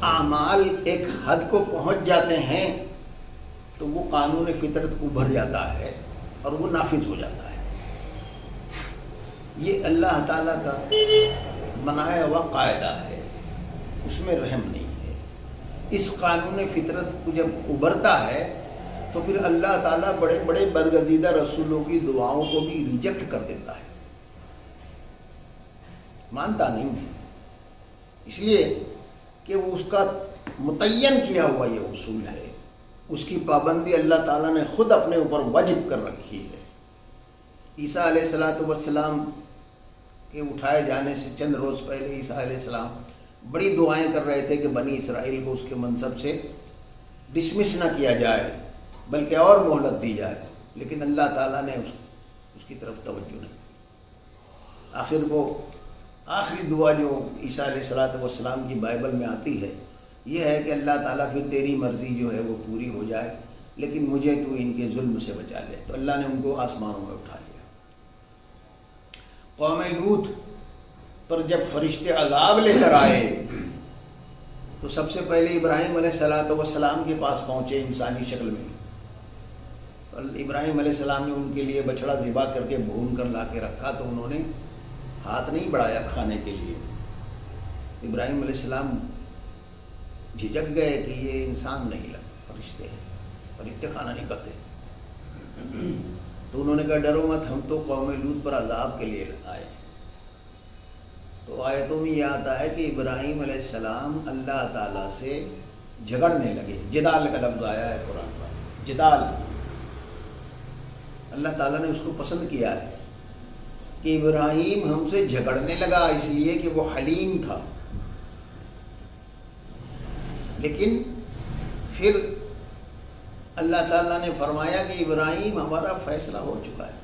اعمال ایک حد کو پہنچ جاتے ہیں تو وہ قانون فطرت ابھر جاتا ہے اور وہ نافذ ہو جاتا ہے۔ یہ اللہ تعالیٰ کا بنایا ہوا قاعدہ ہے، اس میں رحم نہیں ہے۔ اس قانون فطرت کو جب ابھرتا ہے تو پھر اللہ تعالیٰ بڑے بڑے برگزیدہ رسولوں کی دعاؤں کو بھی ریجیکٹ کر دیتا ہے، مانتا نہیں ہے، اس لیے کہ وہ اس کا متعین کیا ہوا یہ اصول ہے، اس کی پابندی اللہ تعالیٰ نے خود اپنے اوپر واجب کر رکھی ہے۔ عیسیٰ علیہ السلام کے اٹھائے جانے سے چند روز پہلے عیسیٰ علیہ السلام بڑی دعائیں کر رہے تھے کہ بنی اسرائیل کو اس کے منصب سے ڈسمس نہ کیا جائے بلکہ اور مہلت دی جائے، لیکن اللہ تعالیٰ نے اس کی طرف توجہ نہیں کی۔ آخر وہ آخری دعا جو عیسیٰ علیہ السلام کی بائبل میں آتی ہے یہ ہے کہ اللہ تعالیٰ پھر تیری مرضی جو ہے وہ پوری ہو جائے لیکن مجھے تو ان کے ظلم سے بچا لے۔ تو اللہ نے ان کو آسمانوں میں اٹھا لیا۔ قوم لوط پر جب فرشتے عذاب لے کر آئے تو سب سے پہلے ابراہیم علیہ السلام کے پاس پہنچے انسانی شکل میں۔ ابراہیم علیہ السلام نے ان کے لیے بچڑا ذبح کر کے بھون کر لا کے رکھا تو انہوں نے ہاتھ نہیں بڑھایا کھانے کے لیے۔ ابراہیم علیہ السلام جھجک گئے کہ یہ انسان نہیں لگتا، فرشتے ہیں، فرشتے کھانا نہیں کھاتے۔ تو انہوں نے کہا ڈرو مت، ہم تو قوم لوط پر عذاب کے لیے آئے۔ تو آیتوں میں یہ آتا ہے کہ ابراہیم علیہ السلام اللہ تعالیٰ سے جھگڑنے لگے، جدال کا لفظ آیا ہے قرآن پر، جدال۔ اللہ تعالیٰ نے اس کو پسند کیا ہے کہ ابراہیم ہم سے جھگڑنے لگا اس لیے کہ وہ حلیم تھا، لیکن پھر اللہ تعالیٰ نے فرمایا کہ ابراہیم ہمارا فیصلہ ہو چکا ہے،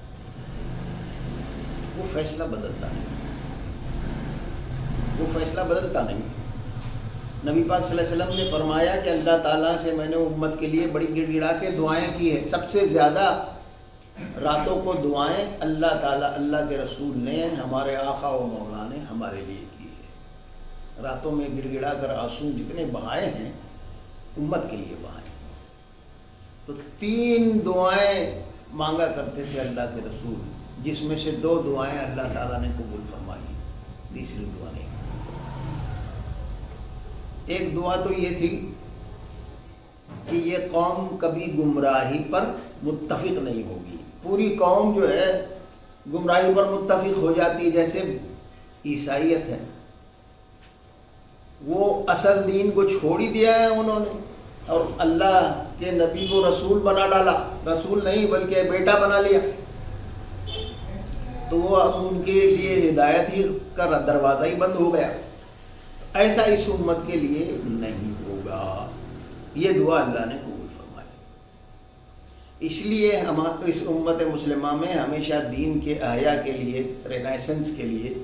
وہ فیصلہ بدلتا نہیں، وہ فیصلہ بدلتا نہیں۔ نبی پاک صلی اللہ علیہ وسلم نے فرمایا کہ اللہ تعالیٰ سے میں نے امت کے لیے بڑی گڑ گڑا کے دعائیں کی ہیں، سب سے زیادہ راتوں کو دعائیں اللہ تعالیٰ اللہ کے رسول نے ہمارے آقا و مولا نے ہمارے لیے کی ہے۔ راتوں میں گڑ گڑا کر آنسو جتنے بہائے ہیں امت کے لیے بہائے ہیں۔ تو 3 دعائیں مانگا کرتے تھے اللہ کے رسول، جس میں سے 2 دعائیں اللہ تعالیٰ نے قبول فرمائی، تیسری دعا نہیں۔ ایک دعا تو یہ تھی کہ یہ قوم کبھی گمراہی پر متفق نہیں ہوگی، پوری قوم جو ہے گمراہی پر متفق ہو جاتی ہے، جیسے عیسائیت ہے، وہ اصل دین کو چھوڑ ہی دیا ہے انہوں نے اور اللہ کے نبی کو رسول بنا ڈالا، رسول نہیں بلکہ بیٹا بنا لیا، تو وہ اب ان کے لیے ہدایت ہی کا دروازہ ہی بند ہو گیا۔ ایسا اس امت کے لیے نہیں ہوگا، یہ دعا اللہ نے قبول فرمائی۔ اس لیے ہم اس امت مسلمہ میں ہمیشہ دین کے احیاء کے لیے، رینیسنس کے لیے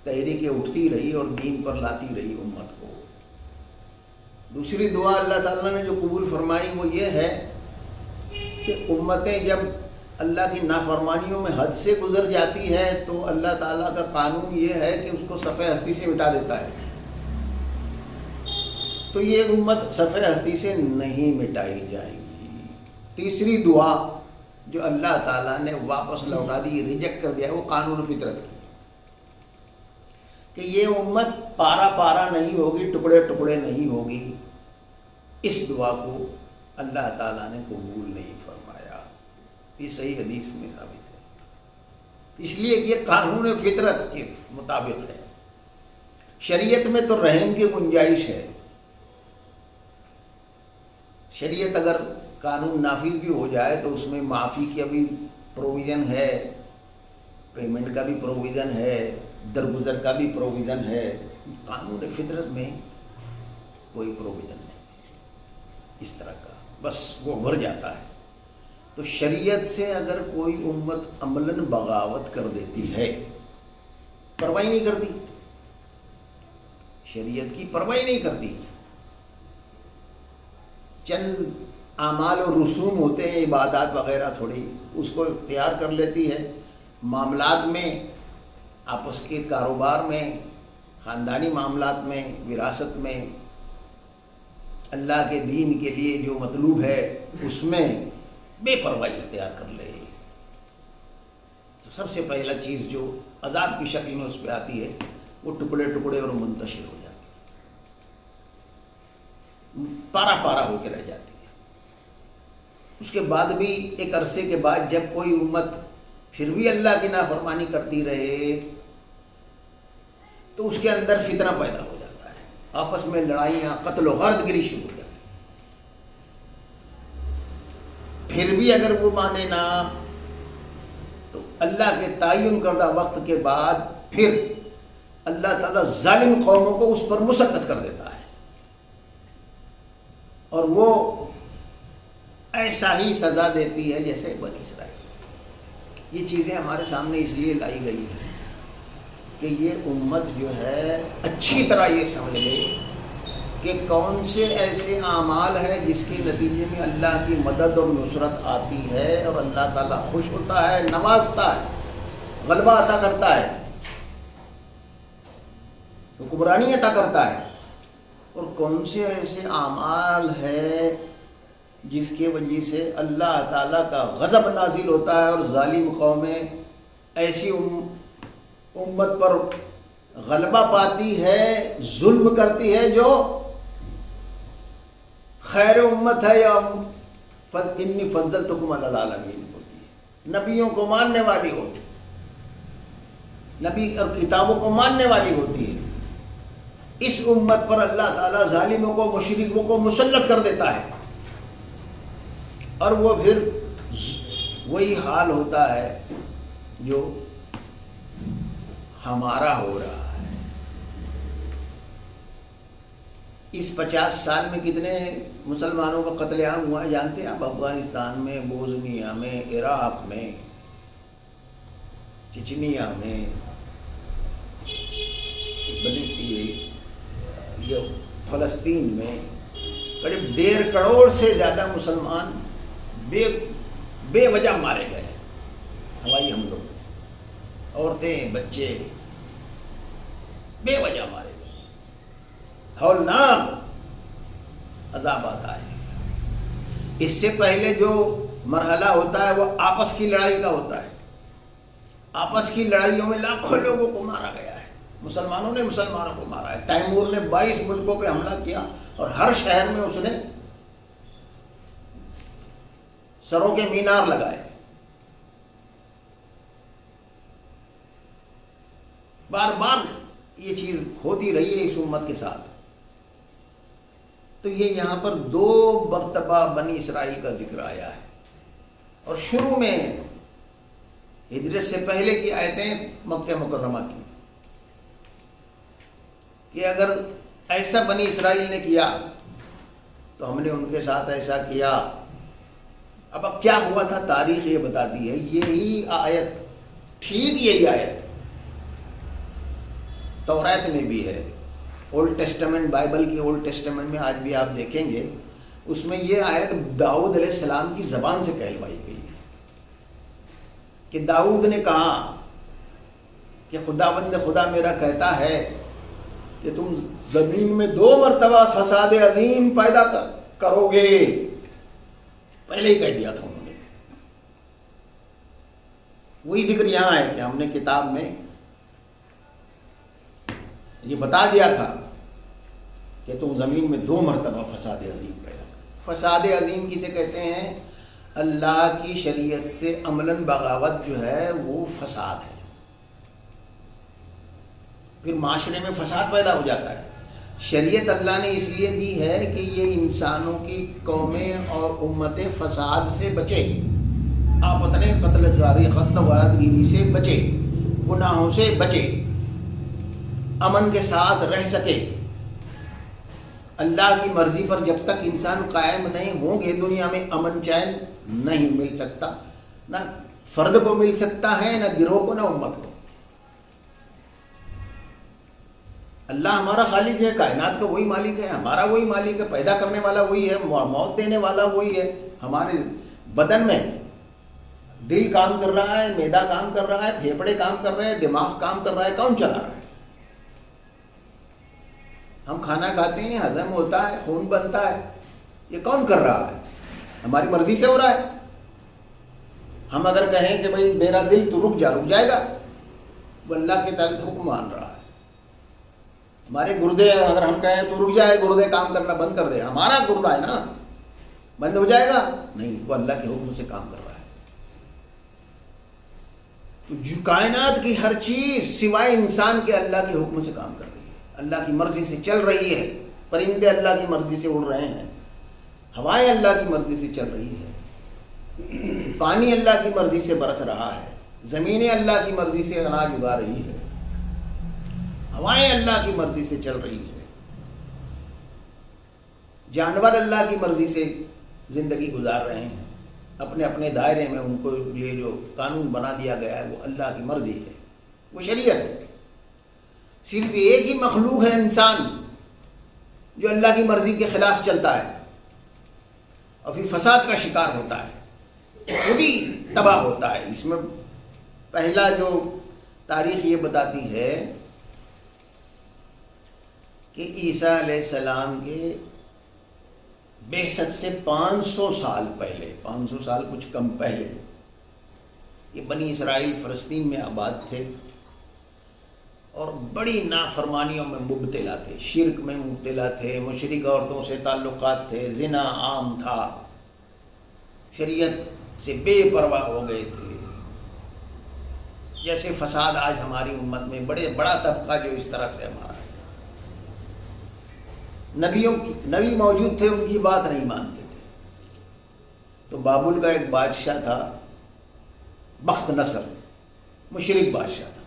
تحریکیں اٹھتی رہی اور دین پر لاتی رہی امت کو۔ دوسری دعا اللہ تعالیٰ نے جو قبول فرمائی وہ یہ ہے کہ امتیں جب اللہ کی نافرمانیوں میں حد سے گزر جاتی ہے تو اللہ تعالیٰ کا قانون یہ ہے کہ اس کو صفحہ ہستی سے مٹا دیتا ہے، تو یہ امت صفحہ ہستی سے نہیں مٹائی جائے گی۔ تیسری دعا جو اللہ تعالیٰ نے واپس لوٹا دی، ریجیکٹ کر دیا، وہ قانون فطرت کی، کہ یہ امت پارا پارا نہیں ہوگی، ٹکڑے ٹکڑے نہیں ہوگی۔ اس دعا کو اللہ تعالیٰ نے قبول نہیں فرمایا، یہ صحیح حدیث میں ثابت ہے، اس لیے یہ قانون فطرت کے مطابق ہے۔ شریعت میں تو رحم کی گنجائش ہے، شریعت اگر قانون نافذ بھی ہو جائے تو اس میں معافی کا بھی پروویژن ہے، پیمنٹ کا بھی پروویژن ہے، درگزر کا بھی پروویژن ہے۔ قانون فطرت میں کوئی پروویژن نہیں اس طرح کا، بس وہ بھر جاتا ہے۔ تو شریعت سے اگر کوئی امت عملاً بغاوت کر دیتی ہے، پرواہ نہیں کرتی، شریعت کی پرواہ نہیں کرتی، چند اعمال و رسوم ہوتے ہیں، عبادات وغیرہ تھوڑی، اس کو اختیار کر لیتی ہے، معاملات میں، آپس کے کاروبار میں، خاندانی معاملات میں، وراثت میں، اللہ کے دین کے لیے جو مطلوب ہے اس میں بے پرواہی اختیار کر لے، تو سب سے پہلا چیز جو عذاب کی شکل میں اس پہ آتی ہے وہ ٹکڑے ٹکڑے اور منتشر ہو جاتی ہے، پارا پارا ہو کے رہ جاتی ہے۔ اس کے بعد بھی ایک عرصے کے بعد جب کوئی امت پھر بھی اللہ کی نافرمانی کرتی رہے تو اس کے اندر فتنہ پیدا ہو جاتا ہے، آپس میں لڑائیاں، قتل و غارت گری شروع ہو جاتی ہے۔ پھر بھی اگر وہ مانے نہ تو اللہ کے تعین کردہ وقت کے بعد پھر اللہ تعالیٰ ظالم قوموں کو اس پر مسلط کر دیتا ہے، اور وہ ایسا ہی سزا دیتی ہے جیسے بنی اسرائیل۔ یہ چیزیں ہمارے سامنے اس لیے لائی گئی ہیں کہ یہ امت جو ہے اچھی طرح یہ سمجھ لے کہ کون سے ایسے اعمال ہیں جس کے نتیجے میں اللہ کی مدد اور نصرت آتی ہے اور اللہ تعالیٰ خوش ہوتا ہے، نوازتا ہے، غلبہ عطا کرتا ہے، حکمرانی عطا کرتا ہے، اور کون سے ایسے اعمال ہیں جس کی وجہ سے اللہ تعالیٰ کا غضب نازل ہوتا ہے اور ظالم قومیں ایسی امت پر غلبہ پاتی ہے، ظلم کرتی ہے جو خیر امت ہے یا انی فضلتکم علی العالمین ہوتی ہے، نبیوں کو ماننے والی ہوتی ہے، نبی اور کتابوں کو ماننے والی ہوتی ہے۔ اس امت پر اللہ تعالیٰ ظالموں کو، مشرکوں کو مسلط کر دیتا ہے، اور وہ پھر وہی حال ہوتا ہے جو ہمارا ہو رہا ہے۔ اس 50 سال میں کتنے مسلمانوں کا قتل عام ہوا ہے جانتے ہیں آپ؟ افغانستان میں، بوسنیا میں، عراق میں، چچنیا میں، فلسطین میں قریب 1.5 کروڑ سے زیادہ مسلمان بے وجہ مارے گئے، ہوائی حملوں میں، عورتیں، بچے بے وجہ مارے گئے، ہولناک عذاب آتا ہے۔ اس سے پہلے جو مرحلہ ہوتا ہے وہ آپس کی لڑائی کا ہوتا ہے، آپس کی لڑائیوں میں لاکھوں لوگوں کو مارا گیا ہے، مسلمانوں نے مسلمانوں کو مارا ہے۔ تیمور نے 22 ملکوں پہ حملہ کیا اور ہر شہر میں اس نے سروں کے مینار لگائے۔ بار بار یہ چیز ہوتی رہی ہے اس امت کے ساتھ۔ تو یہ یہاں پر 2 مرتبہ بنی اسرائیل کا ذکر آیا ہے، اور شروع میں ہجرت سے پہلے کی آیتیں مکہ مکرمہ کی کہ اگر ایسا بنی اسرائیل نے کیا تو ہم نے ان کے ساتھ ایسا کیا۔ اب کیا ہوا تھا تاریخ یہ بتاتی ہے، یہی آیت، ٹھیک یہی آیت تورات میں بھی ہے، اولڈ ٹیسٹمنٹ، بائبل کی اولڈ ٹیسٹمنٹ میں آج بھی آپ دیکھیں گے، اس میں یہ آیت داؤد علیہ السلام کی زبان سے کہلوائی گئی ہے کہ داؤد نے کہا کہ خداوند خدا میرا کہتا ہے کہ تم زمین میں 2 مرتبہ فساد عظیم پیدا کرو گے، پہلے ہی کہہ دیا تھا انہوں نے۔ وہی ذکر یہاں ہے کہ ہم نے کتاب میں یہ بتا دیا تھا کہ تم زمین میں 2 مرتبہ فساد عظیم پیدا کرو۔ فساد عظیم کسے کہتے ہیں؟ اللہ کی شریعت سے عملاً بغاوت جو ہے وہ فساد ہے، پھر معاشرے میں فساد پیدا ہو جاتا ہے۔ شریعت اللہ نے اس لیے دی ہے کہ یہ انسانوں کی قومیں اور امتیں فساد سے بچے، آپتنے قتل غارت گیری سے بچے، گناہوں سے بچے، امن کے ساتھ رہ سکے۔ اللہ کی مرضی پر جب تک انسان قائم نہیں ہوں گے دنیا میں امن چین نہیں مل سکتا، نہ فرد کو مل سکتا ہے، نہ گروہ کو، نہ امت کو۔ اللہ ہمارا خالق ہے، کائنات کا وہی مالک ہے، ہمارا وہی مالک ہے، پیدا کرنے والا وہی ہے، موت دینے والا وہی ہے۔ ہمارے بدن میں دل کام کر رہا ہے، معدہ کام کر رہا ہے، پھیپھڑے کام کر رہے ہیں، دماغ کام کر رہا ہے، کون چلا رہا ہے؟ ہم کھانا کھاتے ہیں، ہضم ہوتا ہے، خون بنتا ہے، یہ کون کر رہا ہے؟ ہماری مرضی سے ہو رہا ہے۔ ہم اگر کہیں کہ بھائی میرا دل تو رک جائے گا، وہ اللہ کے تعلق حکم مان رہا ہے۔ ہمارے گردے اگر ہم کہیں تو رک جائے، گردے کام کرنا بند کر دے، ہمارا گردہ ہے نا، بند ہو جائے گا؟ نہیں، وہ اللہ کے حکم سے کام کر رہا ہے۔ تو جو کائنات کی ہر چیز سوائے انسان کے اللہ کے حکم سے کام کر رہی ہے، اللہ کی مرضی سے چل رہی ہے۔ پرندے اللہ کی مرضی سے اڑ رہے ہیں، ہوائیں اللہ کی مرضی سے چل رہی ہے، پانی اللہ کی مرضی سے برس رہا ہے، زمینیں اللہ کی مرضی سے اناج اگا رہی ہے، ہوائیں اللہ کی مرضی سے چل رہی ہے، جانور اللہ کی مرضی سے زندگی گزار رہے ہیں اپنے اپنے دائرے میں۔ ان کو لیے جو قانون بنا دیا گیا ہے وہ اللہ کی مرضی ہے، وہ شریعت ہے۔ صرف ایک ہی مخلوق ہے انسان جو اللہ کی مرضی کے خلاف چلتا ہے اور پھر فساد کا شکار ہوتا ہے، خود ہی تباہ ہوتا ہے۔ اس میں پہلا جو تاریخ یہ بتاتی ہے کہ عیسیٰ علیہ السلام کے بعثت سے 500 سال پہلے، 500 سال کچھ کم پہلے، یہ بنی اسرائیل فلسطین میں آباد تھے اور بڑی نافرمانیوں میں مبتلا تھے، شرک میں مبتلا تھے، مشرک عورتوں سے تعلقات تھے، زنا عام تھا، شریعت سے بے پرواہ ہو گئے تھے۔ جیسے فساد آج ہماری امت میں بڑا طبقہ جو اس طرح سے ہمارا ہے، نبی موجود تھے، ان کی بات نہیں مانتے تھے۔ تو بابل کا ایک بادشاہ تھا، بخت نصر، مشرک بادشاہ تھا،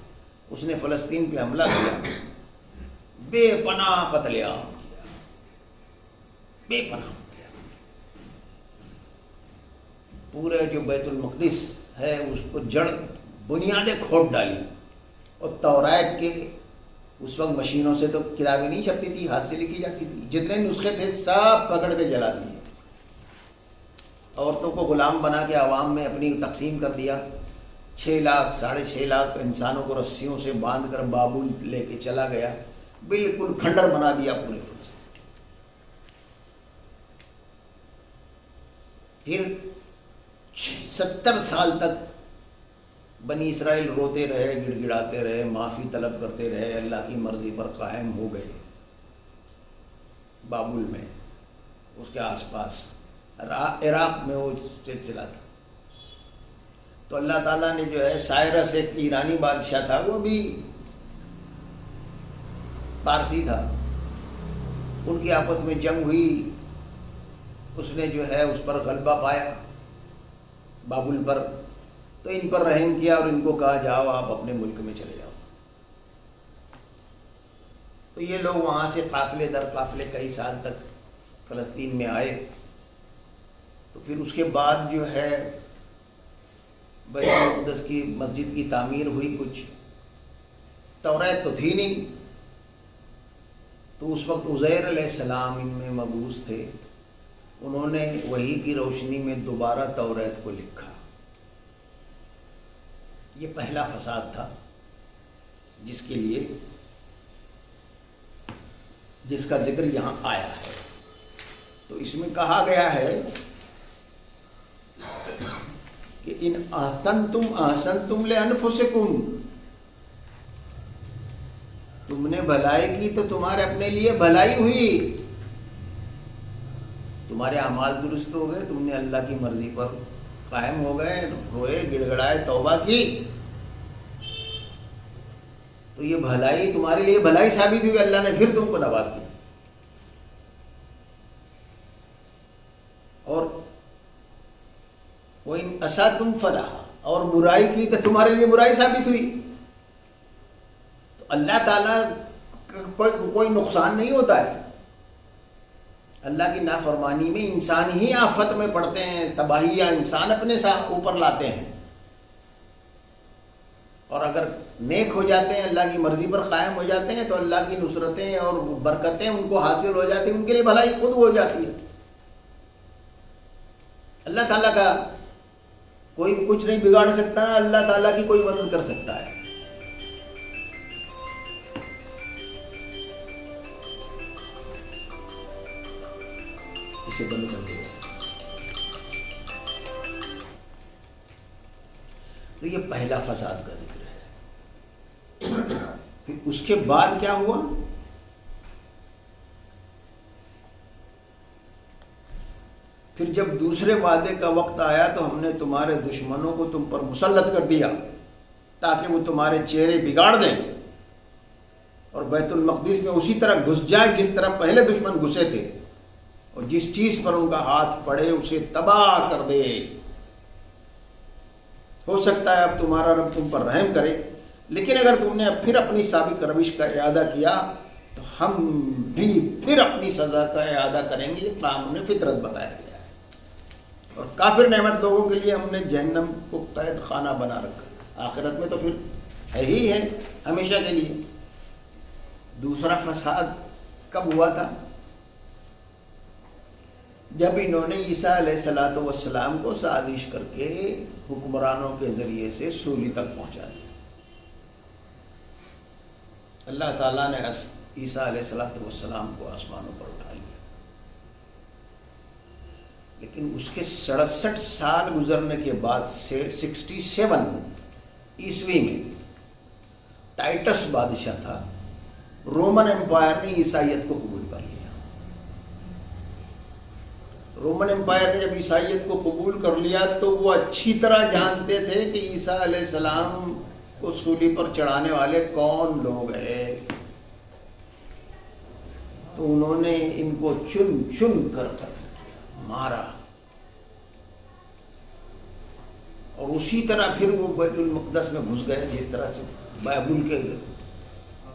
اس نے فلسطین پہ حملہ کیا، بے پناہ قتل عام کیا، بے پناہ قتل عام کیا۔ پورے جو بیت المقدس ہے اس کو جڑ بنیادیں کھود ڈالی، اور تورات کے اس وقت مشینوں سے تو کتابیں نہیں چھپتی تھی، ہاتھ سے لکھی جاتی تھی، جتنے نسخے تھے سب پکڑ کے جلا دیے، عورتوں کو غلام بنا کے عوام میں اپنی تقسیم کر دیا۔ 6 لاکھ 6.5 لاکھ انسانوں کو رسیوں سے باندھ کر بابل لے کے چلا گیا، بالکل کھنڈر بنا دیا پورے فلسطین۔ پھر 70 سال تک بنی اسرائیل روتے رہے، گڑ گڑاتے رہے، معافی طلب کرتے رہے، اللہ کی مرضی پر قائم ہو گئے۔ بابل میں، اس کے آس پاس عراق میں وہ سلسلہ تھا۔ تو اللہ تعالیٰ نے جو ہے سائرس، ایک ایرانی بادشاہ تھا، وہ بھی پارسی تھا، ان کی آپس میں جنگ ہوئی، اس نے جو ہے اس پر غلبہ پایا بابل پر، تو ان پر رحم کیا اور ان کو کہا جاؤ آپ اپنے ملک میں چلے جاؤ۔ تو یہ لوگ وہاں سے قافلے در قافلے کئی سال تک فلسطین میں آئے۔ تو پھر اس کے بعد جو ہے بیت المقدس کی مسجد کی تعمیر ہوئی، کچھ تورات تو تھی نہیں، تو اس وقت عزیر علیہ السلام ان میں مبعوث تھے، انہوں نے وحی کی روشنی میں دوبارہ تورات کو لکھا۔ یہ پہلا فساد تھا جس کے لیے جس کا ذکر یہاں آیا ہے۔ تو اس میں کہا گیا ہے کہ ان احسنتم احسنتم لانفسکم، تم نے بھلائی کی تو تمہارے اپنے لیے بھلائی ہوئی، تمہارے اعمال درست ہو گئے، تم نے اللہ کی مرضی پر قائم ہو گئے، روئے، گڑ گڑائے، توبہ کی، تو یہ بھلائی تمہارے لیے بھلائی ثابت ہوئی، اللہ نے پھر تم کو نواز دی۔ اور وَإِنْ أَسَأْتُمْ فَلَهَا، اور برائی کی تو تمہارے لیے برائی ثابت ہوئی۔ تو اللہ تعالیٰ کوئی نقصان نہیں ہوتا ہے، اللہ کی نافرمانی میں انسان ہی آفت میں پڑتے ہیں، تباہیاں انسان اپنے ساتھ اوپر لاتے ہیں، اور اگر نیک ہو جاتے ہیں، اللہ کی مرضی پر قائم ہو جاتے ہیں، تو اللہ کی نصرتیں اور برکتیں ان کو حاصل ہو جاتی ہیں، ان کے لیے بھلائی خود ہو جاتی ہے۔ اللہ تعالیٰ کا کوئی کچھ نہیں بگاڑ سکتا، اللہ تعالیٰ کی کوئی مدد کر سکتا ہے۔ اسے بند کر دیا۔ تو یہ پہلا فساد کا ذکر ہے۔ پھر اس کے بعد کیا ہوا؟ پھر جب دوسرے وعدے کا وقت آیا تو ہم نے تمہارے دشمنوں کو تم پر مسلط کر دیا تاکہ وہ تمہارے چہرے بگاڑ دیں اور بیت المقدس میں اسی طرح گھس جائیں جس طرح پہلے دشمن گھسے تھے، اور جس چیز پر ان کا ہاتھ پڑے اسے تباہ کر دے۔ ہو سکتا ہے اب تمہارا رب تم پر رحم کرے، لیکن اگر تم نے پھر اپنی سابق روش کا اعادہ کیا تو ہم بھی پھر اپنی سزا کا اعادہ کریں گے۔ یہ قانون فطرت بتایا گیا ہے۔ اور کافر نعمت لوگوں کے لیے ہم نے جہنم کو قید خانہ بنا رکھا، آخرت میں تو پھر ہے ہی ہے ہمیشہ کے لیے۔ دوسرا فساد کب ہوا تھا؟ جب انہوں نے عیسیٰ علیہ السلام کو سازش کر کے حکمرانوں کے ذریعے سے سولی تک پہنچا دیا۔ اللہ تعالیٰ نے عیسیٰ علیہ السلام کو آسمانوں پر اٹھا لیا، لیکن اس کے 67 سال گزرنے کے بعد 67 عیسوی میں ٹائٹس بادشاہ تھا، رومن امپائر نے عیسائیت کو قبول کر لیا۔ رومن امپائر نے جب عیسائیت کو قبول کر لیا تو وہ اچھی طرح جانتے تھے کہ عیسیٰ علیہ السلام کو سولی پر چڑھانے والے کون لوگ ہیں، تو انہوں نے ان کو چن چن کر قتل کیا، مارا، اور اسی طرح پھر وہ بیت المقدس میں گھس گئے جس طرح سے بائبل کے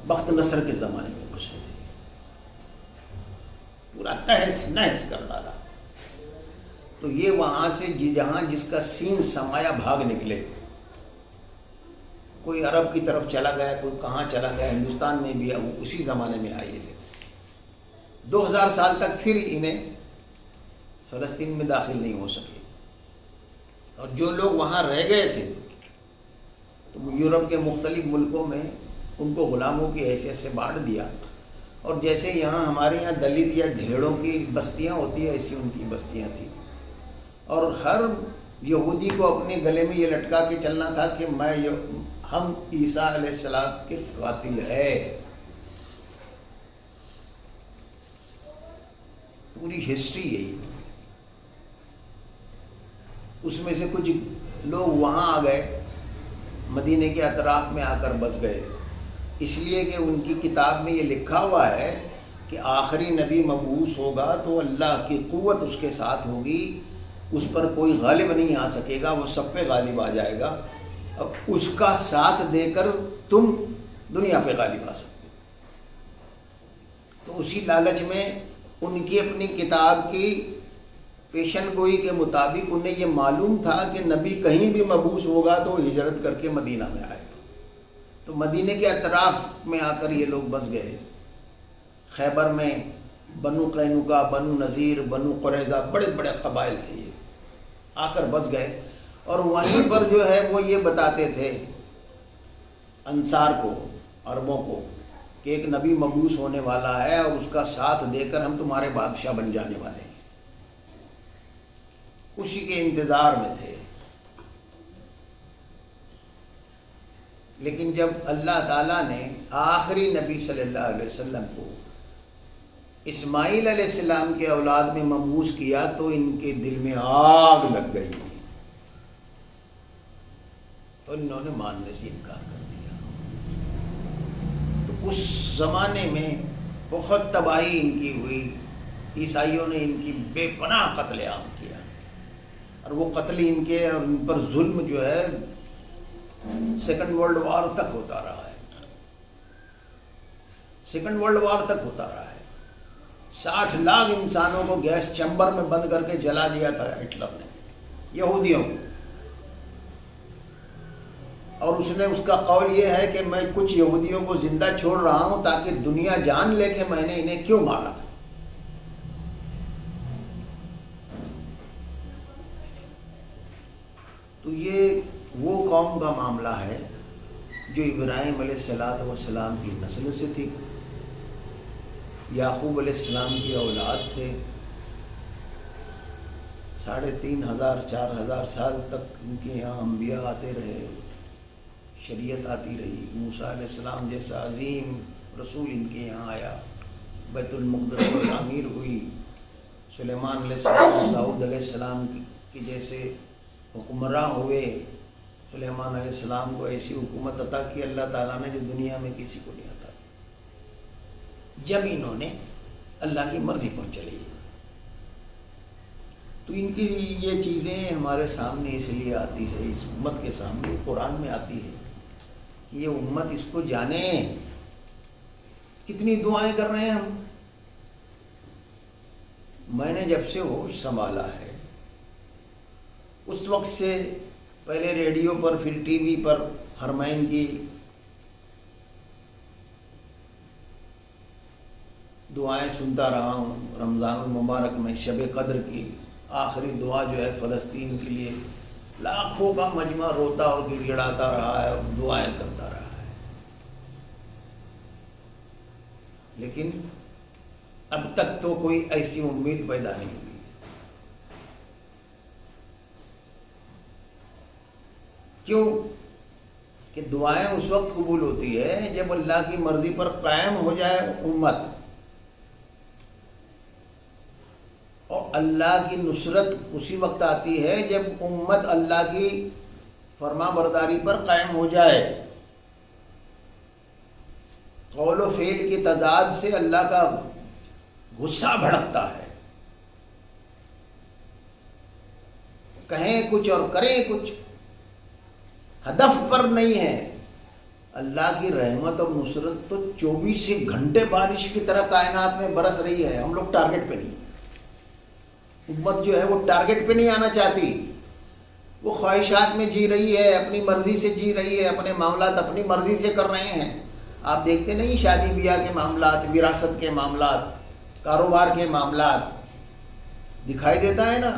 بخت نصر کے زمانے میں گھسے تھے، پورا تہس نہس کر ڈالا۔ تو یہ وہاں سے جہاں جس کا سین سمایا بھاگ نکلے، کوئی عرب کی طرف چلا گیا، کوئی کہاں چلا گیا، ہندوستان میں بھی وہ اسی زمانے میں آئے تھے۔ 2000 سال تک پھر انہیں فلسطین میں داخل نہیں ہو سکے، اور جو لوگ وہاں رہ گئے تھے تو یورپ کے مختلف ملکوں میں ان کو غلاموں کی حیثیت سے بانٹ دیا، اور جیسے یہاں ہمارے یہاں دلت یا ڈھیڑوں کی بستیاں ہوتی ہیں ایسی ان کی بستیاں تھیں، اور ہر یہودی کو اپنے گلے میں یہ لٹکا کے چلنا تھا کہ ہم عیسیٰ علیہ السلام کے قاتل ہے۔ پوری ہسٹری یہی۔ اس میں سے کچھ لوگ وہاں آ گئے، مدینے کے اطراف میں آ کر بس گئے، اس لیے کہ ان کی کتاب میں یہ لکھا ہوا ہے کہ آخری نبی مبعوث ہوگا تو اللہ کی قوت اس کے ساتھ ہوگی، اس پر کوئی غالب نہیں آ سکے گا، وہ سب پہ غالب آ جائے گا، اب اس کا ساتھ دے کر تم دنیا پہ غالب آ سکتے۔ تو اسی لالچ میں ان کی اپنی کتاب کی پیشن گوئی کے مطابق انہیں یہ معلوم تھا کہ نبی کہیں بھی مبعوث ہوگا تو ہجرت کر کے مدینہ میں آئے گا، تو مدینے کے اطراف میں آ کر یہ لوگ بس گئے۔ خیبر میں بنو قینقاع، بنو نذیر، بنو قریظہ، بڑے بڑے قبائل تھے، یہ آ کر بس گئے، اور وہیں پر جو ہے وہ یہ بتاتے تھے انصار کو، عربوں کو، کہ ایک نبی مبعوث ہونے والا ہے اور اس کا ساتھ دے کر ہم تمہارے بادشاہ بن جانے والے ہیں۔ اسی کے انتظار میں تھے۔ لیکن جب اللہ تعالیٰ نے آخری نبی صلی اللہ علیہ وسلم کو اسماعیل علیہ السلام کے اولاد میں مبعوث کیا تو ان کے دل میں آگ لگ گئی، اور انہوں نے ماننے سے انکار کر دیا۔ تو اس زمانے میں بہت تباہی ان کی ہوئی، عیسائیوں نے ان کی بے پناہ قتل عام کیا، اور وہ قتل ان کے اور ان پر ظلم جو ہے سیکنڈ ورلڈ وار تک ہوتا رہا ہے، سیکنڈ ورلڈ وار تک ہوتا رہا ہے۔ 60 لاکھ انسانوں کو گیس چیمبر میں بند کر کے جلا دیا تھا ہٹلر نے، یہودیوں کو، اور اس نے اس کا قول یہ ہے کہ میں کچھ یہودیوں کو زندہ چھوڑ رہا ہوں تاکہ دنیا جان لے کہ میں نے انہیں کیوں مارا تھا۔ تو یہ وہ قوم کا معاملہ ہے جو ابراہیم علیہ السلام کی نسل سے تھی، یعقوب علیہ السلام کی اولاد تھے، 3500 4000 سال تک ان کے یہاں انبیاء آتے رہے، شریعت آتی رہی، موسیٰ علیہ السلام جیسا عظیم رسول ان کے یہاں آیا، بیت المقدس کی تعمیر ہوئی، سلیمان علیہ السلام، داؤد علیہ السلام کے جیسے حکمراں ہوئے، سلیمان علیہ السلام کو ایسی حکومت عطا کی اللہ تعالیٰ نے جو دنیا میں کسی کو نہیں عطا کی، جب انہوں نے اللہ کی مرضی پر چلی۔ تو ان کی یہ چیزیں ہمارے سامنے اس لیے آتی ہے، اس امت کے سامنے قرآن میں آتی ہے کہ یہ امت اس کو جانے۔ کتنی دعائیں کر رہے ہیں ہم۔ میں نے جب سے ہوش سنبھالا ہے اس وقت سے پہلے ریڈیو پر پھر ٹی وی پر حرمین کی دعائیں سنتا رہا ہوں۔ رمضان المبارک میں شب قدر کی آخری دعا جو ہے فلسطین کے لیے لاکھوں کا مجمع روتا اور گڑ گڑاتا رہا ہے اور دعائیں کرتا رہا ہے، لیکن اب تک تو کوئی ایسی امید پیدا نہیں ہوئی۔ کیوں کہ دعائیں اس وقت قبول ہوتی ہے جب اللہ کی مرضی پر قائم ہو جائے امت، اور اللہ کی نصرت اسی وقت آتی ہے جب امت اللہ کی فرما برداری پر قائم ہو جائے۔ قول و فعل کی تضاد سے اللہ کا غصہ بھڑکتا ہے، کہیں کچھ اور کریں کچھ، ہدف پر نہیں ہے۔ اللہ کی رحمت اور نصرت تو 24 گھنٹے بارش کی طرح کائنات میں برس رہی ہے، ہم لوگ ٹارگٹ پہ نہیں۔ امت جو ہے وہ ٹارگٹ پہ نہیں آنا چاہتی، وہ خواہشات میں جی رہی ہے، اپنی مرضی سے جی رہی ہے، اپنے معاملات اپنی مرضی سے کر رہے ہیں۔ آپ دیکھتے نہیں شادی بیاہ کے معاملات، وراثت کے معاملات، کاروبار کے معاملات، دکھائی دیتا ہے نا۔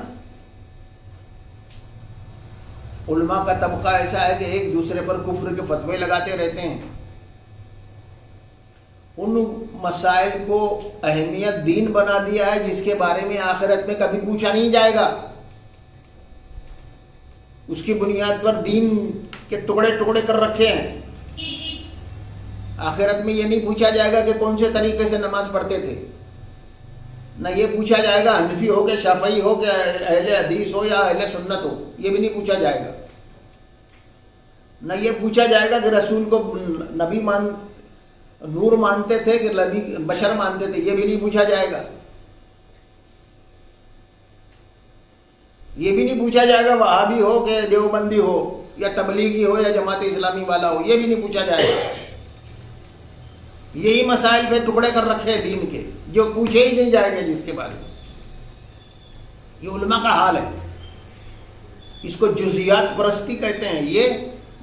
علماء کا طبقہ ایسا ہے کہ ایک دوسرے پر کفر کے فتوے لگاتے رہتے ہیں۔ ان مسائل کو اہمیت دین بنا دیا ہے جس کے بارے میں آخرت میں کبھی پوچھا نہیں جائے گا۔ اس کی بنیاد پر دین کے ٹکڑے ٹکڑے کر رکھے ہیں۔ آخرت میں یہ نہیں پوچھا جائے گا کہ کون سے طریقے سے نماز پڑھتے تھے، نہ یہ پوچھا جائے گا حنفی ہو کہ شافعی ہو کہ اہل حدیث ہو یا اہل سنت ہو، یہ بھی نہیں پوچھا جائے گا۔ نہ یہ پوچھا جائے گا کہ رسول کو نبی نور مانتے تھے کہ نبی بشر مانتے تھے، یہ بھی نہیں پوچھا جائے گا۔ یہ بھی نہیں پوچھا جائے گا وہابی ہو کہ دیوبندی ہو یا تبلیغی ہو یا جماعت اسلامی والا ہو، یہ بھی نہیں پوچھا جائے گا۔ یہی مسائل پہ ٹکڑے کر رکھے ہیں دین کے، جو پوچھے ہی نہیں جائے گے، جس کے بارے میں۔ یہ علماء کا حال ہے، اس کو جزیات پرستی کہتے ہیں۔ یہ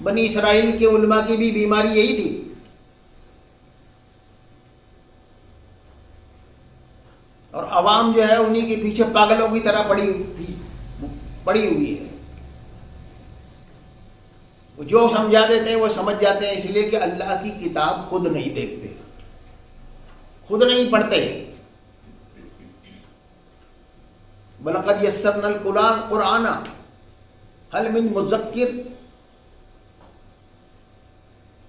بنی اسرائیل کے علماء کی بھی بیماری یہی تھی۔ اور عوام جو ہے انہی کے پیچھے پاگلوں کی طرح پڑی ہوئی ہے۔ وہ جو سمجھا دیتے ہیں وہ سمجھ جاتے ہیں، اس لیے کہ اللہ کی کتاب خود نہیں دیکھتے، خود نہیں پڑھتے۔ وَلَقَدْ يَسَّرْنَا الْقُرْآنَ هَلْ مِن مُذَكِّرٍ،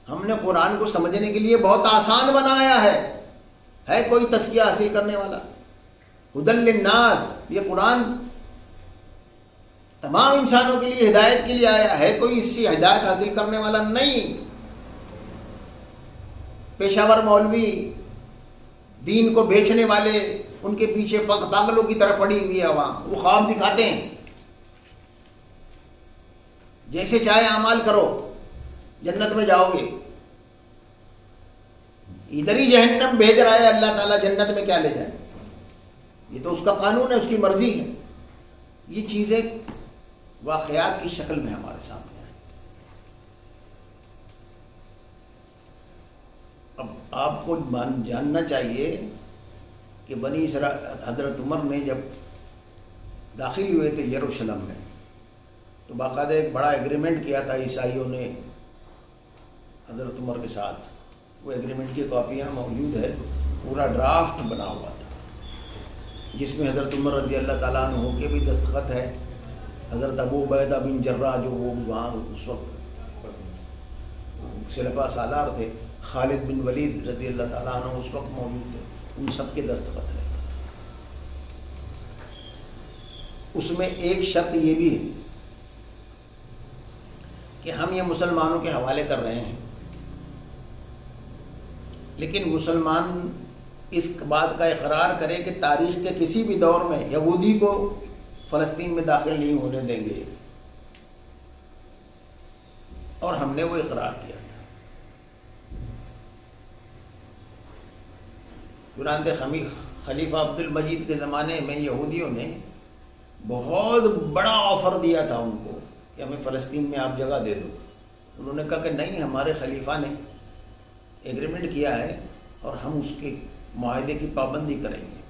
ہم نے قرآن کو سمجھنے کے لیے بہت آسان بنایا ہے کوئی تزکیہ حاصل کرنے والا؟ ہدی للناس، یہ قرآن تمام انسانوں کے لیے ہدایت کے لیے آیا ہے، کوئی اس سے ہدایت حاصل کرنے والا نہیں۔ پیشہ ور مولوی، دین کو بیچنے والے، ان کے پیچھے پاگلوں کی طرح پڑی ہوئی ہے عوام۔ وہ خواب دکھاتے ہیں جیسے چاہے اعمال کرو جنت میں جاؤ گے، ادھر ہی جہنم بھیج رہا ہے اللہ تعالیٰ، جنت میں کیا لے جائے؟ یہ تو اس کا قانون ہے، اس کی مرضی ہے۔ یہ چیزیں واقعات کی شکل میں ہمارے سامنے آئیں۔ اب آپ کو جاننا چاہیے کہ بنی اسرائیل، حضرت عمر نے جب داخل ہوئے تھے یروشلم میں تو باقاعدہ ایک بڑا ایگریمنٹ کیا تھا عیسائیوں نے حضرت عمر کے ساتھ۔ وہ ایگریمنٹ کی کاپیاں موجود ہے، پورا ڈرافٹ بنا ہوا تھا۔ جس میں حضرت عمر رضی اللہ تعالیٰ عنہ کے بھی دستخط ہے، حضرت ابو عبیدہ بن جراح جو وہ وہاں اس وقت سپہ سالار تھے، خالد بن ولید رضی اللہ تعالیٰ عنہ اس وقت موجود تھے، ان سب کے دستخط ہے۔ اس میں ایک شرط یہ بھی ہے کہ ہم یہ مسلمانوں کے حوالے کر رہے ہیں، لیکن مسلمان اس بات کا اقرار کرے کہ تاریخ کے کسی بھی دور میں یہودی کو فلسطین میں داخل نہیں ہونے دیں گے، اور ہم نے وہ اقرار کیا تھا۔ چنانچہ خلیفہ عبد المجید کے زمانے میں یہودیوں نے بہت بڑا آفر دیا تھا ان کو کہ ہمیں فلسطین میں آپ جگہ دے دو۔ انہوں نے کہا کہ نہیں، ہمارے خلیفہ نے ایگریمنٹ کیا ہے اور ہم اس کے معاہدے کی پابندی کریں گے،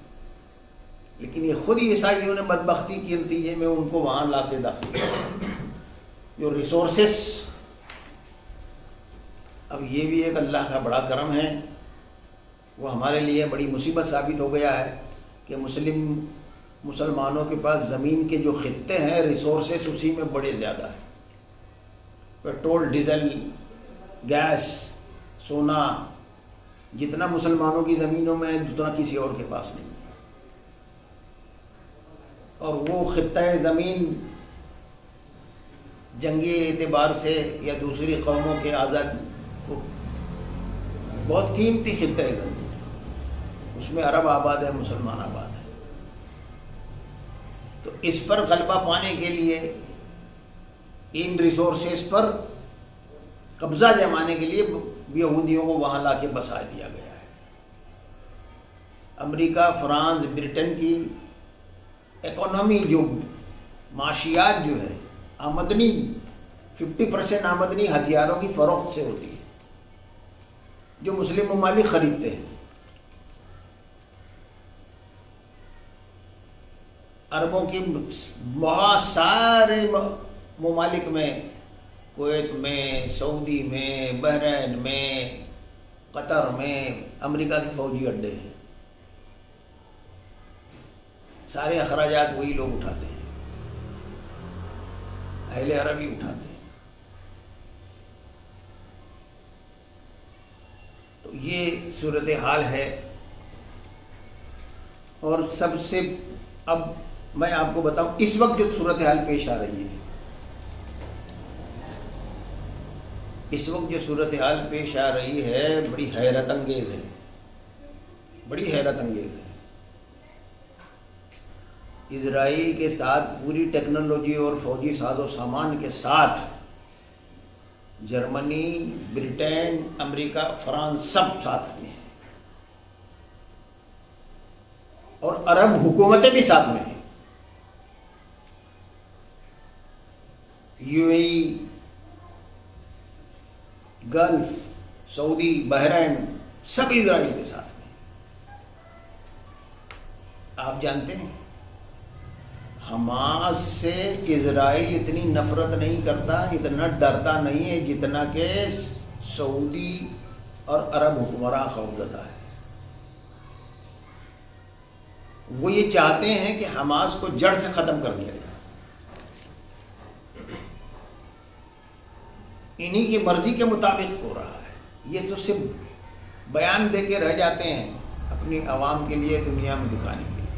لیکن یہ خود ہی عیسائیوں نے بدبختی کے نتیجے میں ان کو وہاں لا کے داخل کیا۔ جو ریسورسز، اب یہ بھی ایک اللہ کا بڑا کرم ہے، وہ ہمارے لیے بڑی مصیبت ثابت ہو گیا ہے کہ مسلمانوں کے پاس زمین کے جو خطے ہیں ریسورسز اسی میں بڑے زیادہ ہیں، پیٹرول، ڈیزل، گیس، سونا، جتنا مسلمانوں کی زمینوں میں ہے اتنا کسی اور کے پاس نہیں ہے، اور وہ خطہ زمین جنگی اعتبار سے یا دوسری قوموں کے آزاد بہت قیمتی خطہ زمین، اس میں عرب آباد ہے، مسلمان آباد ہے۔ تو اس پر غلبہ پانے کے لیے، ان ریسورسز پر قبضہ جمانے کے لیے یہودیوں کو وہاں لا کے بسا دیا گیا ہے۔ امریکہ، فرانس، برٹن کی اکانومی، جو معاشیات جو ہے، آمدنی 50% آمدنی ہتھیاروں کی فروخت سے ہوتی ہے جو مسلم ممالک خریدتے ہیں۔ عربوں کی بہت سارے ممالک میں، کویت میں، سعودی میں، بحرین میں، قطر میں امریکہ کے فوجی اڈے ہیں، سارے اخراجات وہی لوگ اٹھاتے ہیں، اہل عرب ہی اٹھاتے ہیں۔ تو یہ صورتحال ہے، اور سب سے اب میں آپ کو بتاؤں اس وقت جو صورتحال پیش آ رہی ہے، اس وقت جو صورتحال پیش آ رہی ہے بڑی حیرت انگیز ہے، بڑی حیرت انگیز ہے۔ اسرائیل کے ساتھ پوری ٹیکنالوجی اور فوجی ساز و سامان کے ساتھ جرمنی، برٹن، امریکہ، فرانس سب ساتھ میں ہیں، اور عرب حکومتیں بھی ساتھ میں ہیں۔ یو اے ای، گلف، سعودی، بحرین سب اسرائیل کے ساتھ میں ہیں۔ آپ جانتے ہیں حماس سے اسرائیل اتنی نفرت نہیں کرتا، اتنا ڈرتا نہیں ہے جتنا کہ سعودی اور عرب حکمراں خوفزدہ ہے۔ وہ یہ چاہتے ہیں کہ حماس کو جڑ سے ختم کر دیا جائے، انہی کی مرضی کے مطابق ہو رہا ہے۔ یہ تو صرف بیان دے کے رہ جاتے ہیں اپنی عوام کے لیے، دنیا میں دکھانے کے لیے۔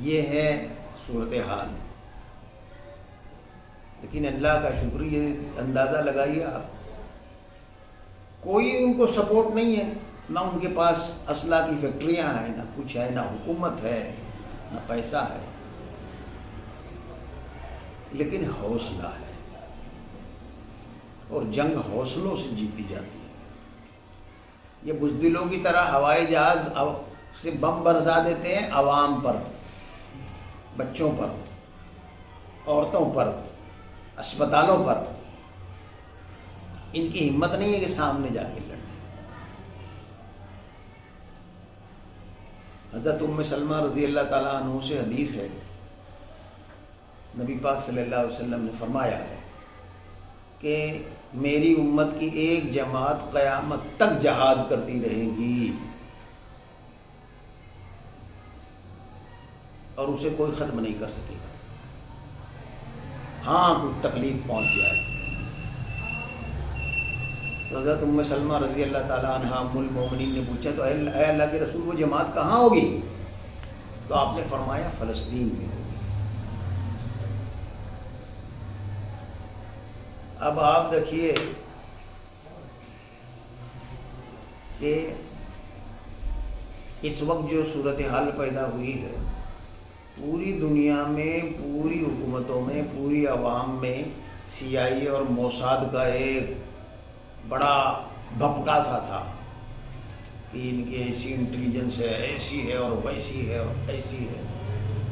یہ ہے صورتحال، لیکن اللہ کا شکر، یہ اندازہ لگائیے آپ، کوئی ان کو سپورٹ نہیں ہے، نہ ان کے پاس اسلحہ کی فیکٹریاں ہیں، نہ کچھ ہے، نہ حکومت ہے، نہ پیسہ ہے، لیکن حوصلہ ہے، اور جنگ حوصلوں سے جیتی جاتی ہے۔ یہ بزدلوں کی طرح ہوائی جہاز سے بم برسا دیتے ہیں عوام پر، بچوں پر، عورتوں پر، اسپتالوں پر، ان کی ہمت نہیں ہے کہ سامنے جا کے لڑیں۔ حضرت ام سلمہ رضی اللہ تعالیٰ عنہ سے حدیث ہے، نبی پاک صلی اللہ علیہ وسلم نے فرمایا ہے کہ میری امت کی ایک جماعت قیامت تک جہاد کرتی رہے گی، اور اسے کوئی ختم نہیں کر سکے گا. ہاں کچھ تکلیف پہنچ جائے. حضرت ام سلمہ رضی اللہ تعالیٰ عنہ ام المومنین نے پوچھا تو اے اللہ کے رسول وہ جماعت کہاں ہوگی؟ تو آپ نے فرمایا فلسطین میں ہوگی. اب آپ دیکھیے کہ اس وقت جو صورتحال پیدا ہوئی ہے پوری دنیا میں، پوری حکومتوں میں، پوری عوام میں CIA اور موساد کا ایک بڑا بھپکا سا تھا کہ ان کی ایسی انٹیلیجنس ہے، ایسی ہے اور ویسی ہے اور ایسی ہے.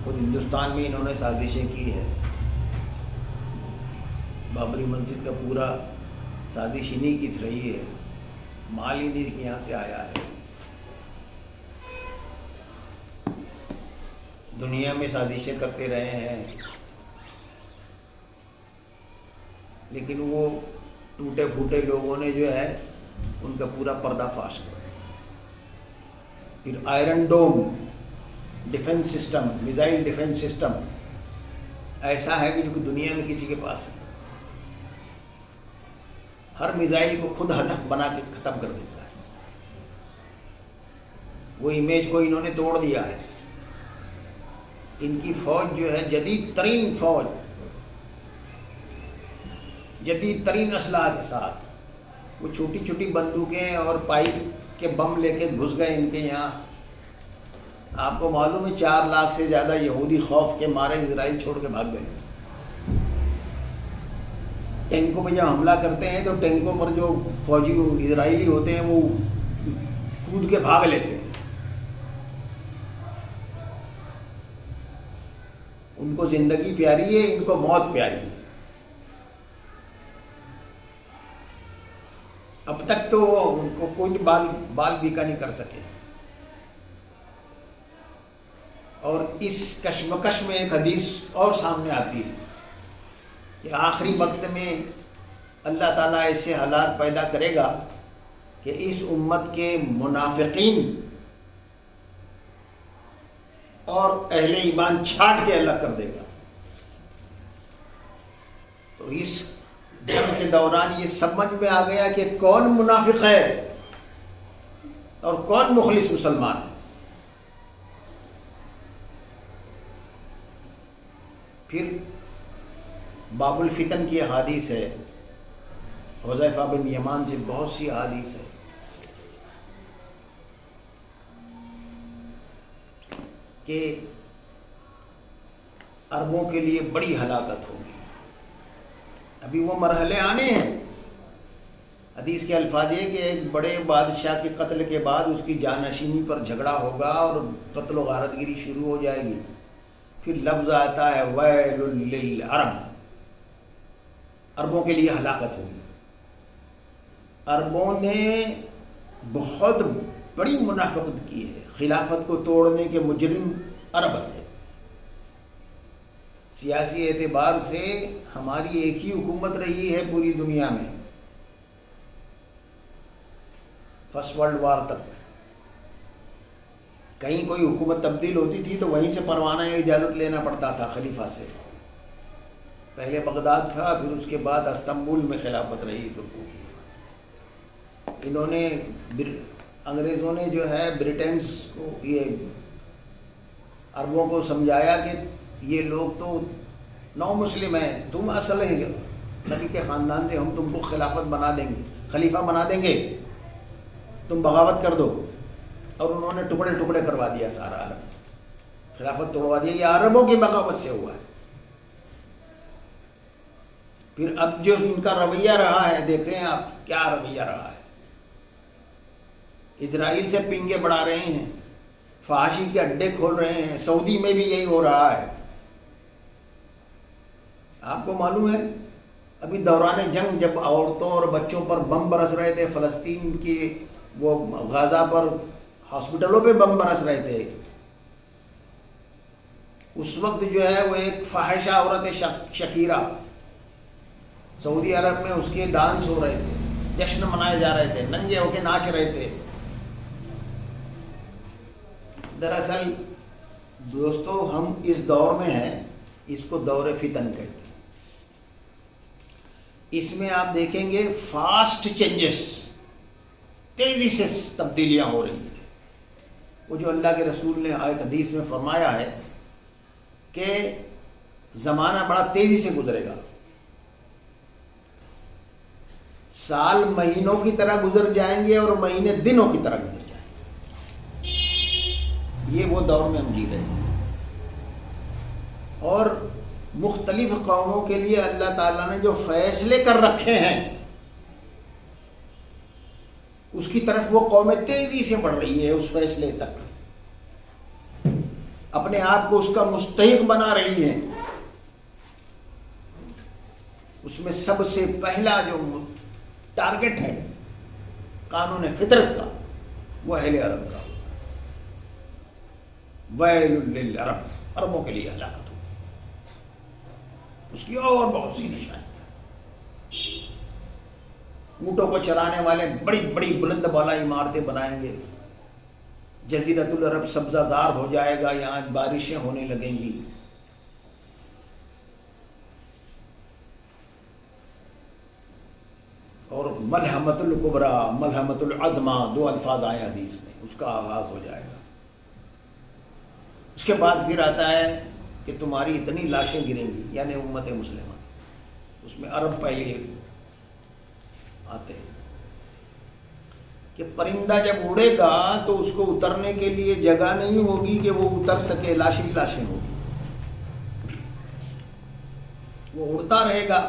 خود ہندوستان میں انہوں نے سازشیں کی ہے. بابری مسجد کا پورا سازش انہی کی رہی ہے، مال انہی کے یہاں سے آیا ہے. دنیا میں سازشیں کرتے رہے ہیں لیکن وہ ٹوٹے پھوٹے لوگوں نے جو ہے ان کا پورا پردہ فاش کر دیا. پھر iron dome defence system, missile defence system ایسا ہے کہ جو کہ دنیا میں کسی کے پاس ہے. ہر میزائل کو خود ہدف بنا کے ختم کر دیتا ہے. وہ امیج کو انہوں نے توڑ دیا ہے. ان کی فوج جو ہے جدید ترین فوج، جدید ترین اسلحہ کے ساتھ، وہ چھوٹی چھوٹی بندوقیں اور پائپ کے بم لے کے گھس گئے ان کے یہاں. آپ کو معلوم ہے 4 لاکھ سے زیادہ یہودی خوف کے مارے اسرائیل چھوڑ کے بھاگ گئے. ٹینکوں پہ جب حملہ کرتے ہیں تو ٹینکوں پر جو فوجی اسرائیلی ہوتے ہیں وہ کود کے بھاگ لیتے ہیں. ان کو زندگی پیاری ہے، ان کو موت پیاری ہے. اب تک تو ان کو کوئی بال بیکا نہیں کر سکے. اور اس کشمکش میں ایک حدیث اور سامنے آتی ہے کہ آخری وقت میں اللہ تعالیٰ ایسے حالات پیدا کرے گا کہ اس امت کے منافقین اور اہل ایمان چھانٹ کے الگ کر دے گا. تو اس جنگ کے دوران یہ سمجھ میں آ گیا کہ کون منافق ہے اور کون مخلص مسلمان ہے. پھر باب الفتن کی احادیث ہے، حذیفہ بن یمان سے بہت سی احادیث ہے کہ عربوں کے لیے بڑی ہلاکت ہوگی. ابھی وہ مرحلے آنے ہیں. حدیث کے الفاظ یہ کہ ایک بڑے بادشاہ کے قتل کے بعد اس کی جانشینی پر جھگڑا ہوگا اور قتل و غارت گیری شروع ہو جائے گی. پھر لفظ آتا ہے ویل للعرب، عربوں کے لیے ہلاکت ہوگی. عربوں نے بہت بڑی منافقت کی ہے. خلافت کو توڑنے کے مجرم عرب ہے. سیاسی اعتبار سے ہماری ایک ہی حکومت رہی ہے پوری دنیا میں، فرسٹ ورلڈ وار تک. کہیں کوئی حکومت تبدیل ہوتی تھی تو وہیں سے پروانہ اجازت لینا پڑتا تھا خلیفہ سے. پہلے بغداد تھا، پھر اس کے بعد استنبول میں خلافت رہی ترکوں کی. انہوں نے انگریزوں نے جو ہے برٹنس کو، یہ عربوں کو سمجھایا کہ یہ لوگ تو نو مسلم ہیں، تم اصل ہے نبی کے خاندان سے، ہم تم کو خلافت بنا دیں گے، خلیفہ بنا دیں گے، تم بغاوت کر دو. اور انہوں نے ٹکڑے ٹکڑے کروا دیا سارا عرب، خلافت توڑوا دیا. یہ عربوں کی بغاوت سے ہوا ہے. پھر اب جو ان کا رویہ رہا ہے، دیکھیں آپ کیا رویہ رہا ہے. اسرائیل سے پنگے بڑھا رہے ہیں، فحاشی کے اڈے کھول رہے ہیں. سعودی میں بھی یہی ہو رہا ہے. آپ کو معلوم ہے ابھی دوران جنگ جب عورتوں اور بچوں پر بم برس رہے تھے، فلسطین کی وہ غزہ پر ہاسپٹلوں پہ بم برس رہے تھے، اس وقت جو ہے وہ ایک فاحشہ عورت شکیرہ سعودی عرب میں اس کے ڈانس ہو رہے تھے، جشن منائے جا رہے تھے، ننگے ہو کے ناچ رہے تھے. دراصل دوستو ہم اس دور میں ہیں، اس کو دور فتن کہتے ہیں۔ اس میں آپ دیکھیں گے فاسٹ چینجز، تیزی سے تبدیلیاں ہو رہی ہیں۔ وہ جو اللہ کے رسول نے ایک حدیث میں فرمایا ہے کہ زمانہ بڑا تیزی سے گزرے گا، سال مہینوں کی طرح گزر جائیں گے اور مہینے دنوں کی طرح گزر جائیں گے۔ یہ وہ دور میں ہم جی رہے ہیں، اور مختلف قوموں کے لیے اللہ تعالیٰ نے جو فیصلے کر رکھے ہیں اس کی طرف وہ قومیں تیزی سے بڑھ رہی ہے، اس فیصلے تک اپنے آپ کو اس کا مستحق بنا رہی ہے۔ اس میں سب سے پہلا جو ٹارگٹ ہے قانون فطرت کا، وہ اہل عرب کا، ویل للعرب، عربوں کے لیے ہلاکت ہو۔ اس کی اور بہت سی نشانیاں، اونٹوں کو چرانے والے بڑی بڑی بلند بالا عمارتیں بنائیں گے، جزیرۃ العرب سبزہ زار ہو جائے گا، یہاں بارشیں ہونے لگیں گی۔ اور ملحمۃ الکبریٰ، ملحمۃ العظمیٰ، دو الفاظ آئے حدیث میں، اس کا آغاز ہو جائے گا۔ اس کے بعد پھر آتا ہے کہ تمہاری اتنی لاشیں گریں گی، یعنی امت مسلمہ، اس میں عرب پہلے آتے ہیں کہ پرندہ جب اڑے گا تو اس کو اترنے کے لیے جگہ نہیں ہوگی کہ وہ اتر سکے، لاشیں لاشیں ہوگی، وہ اڑتا رہے گا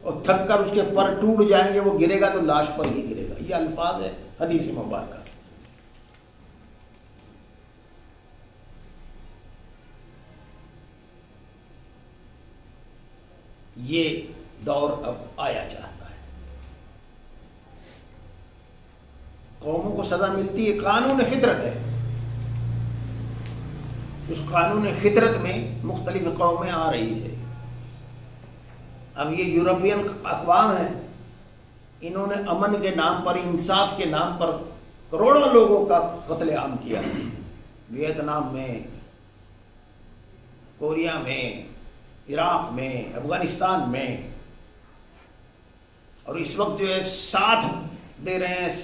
اور تھک کر اس کے پر ٹوٹ جائیں گے، وہ گرے گا تو لاش پر ہی گرے گا۔ یہ الفاظ ہے حدیث مبارکہ۔ یہ دور اب آیا چاہتا ہے، قوموں کو سزا ملتی ہے، قانون فطرت ہے۔ اس قانون فطرت میں مختلف قومیں آ رہی ہے۔ اب یہ یورپین اقوام ہیں، انہوں نے امن کے نام پر، انصاف کے نام پر کروڑوں لوگوں کا قتل عام کیا ہے، ویتنام میں، کوریا میں، عراق میں، افغانستان میں، اور اس وقت جو ہے ساتھ دے رہے ہیں۔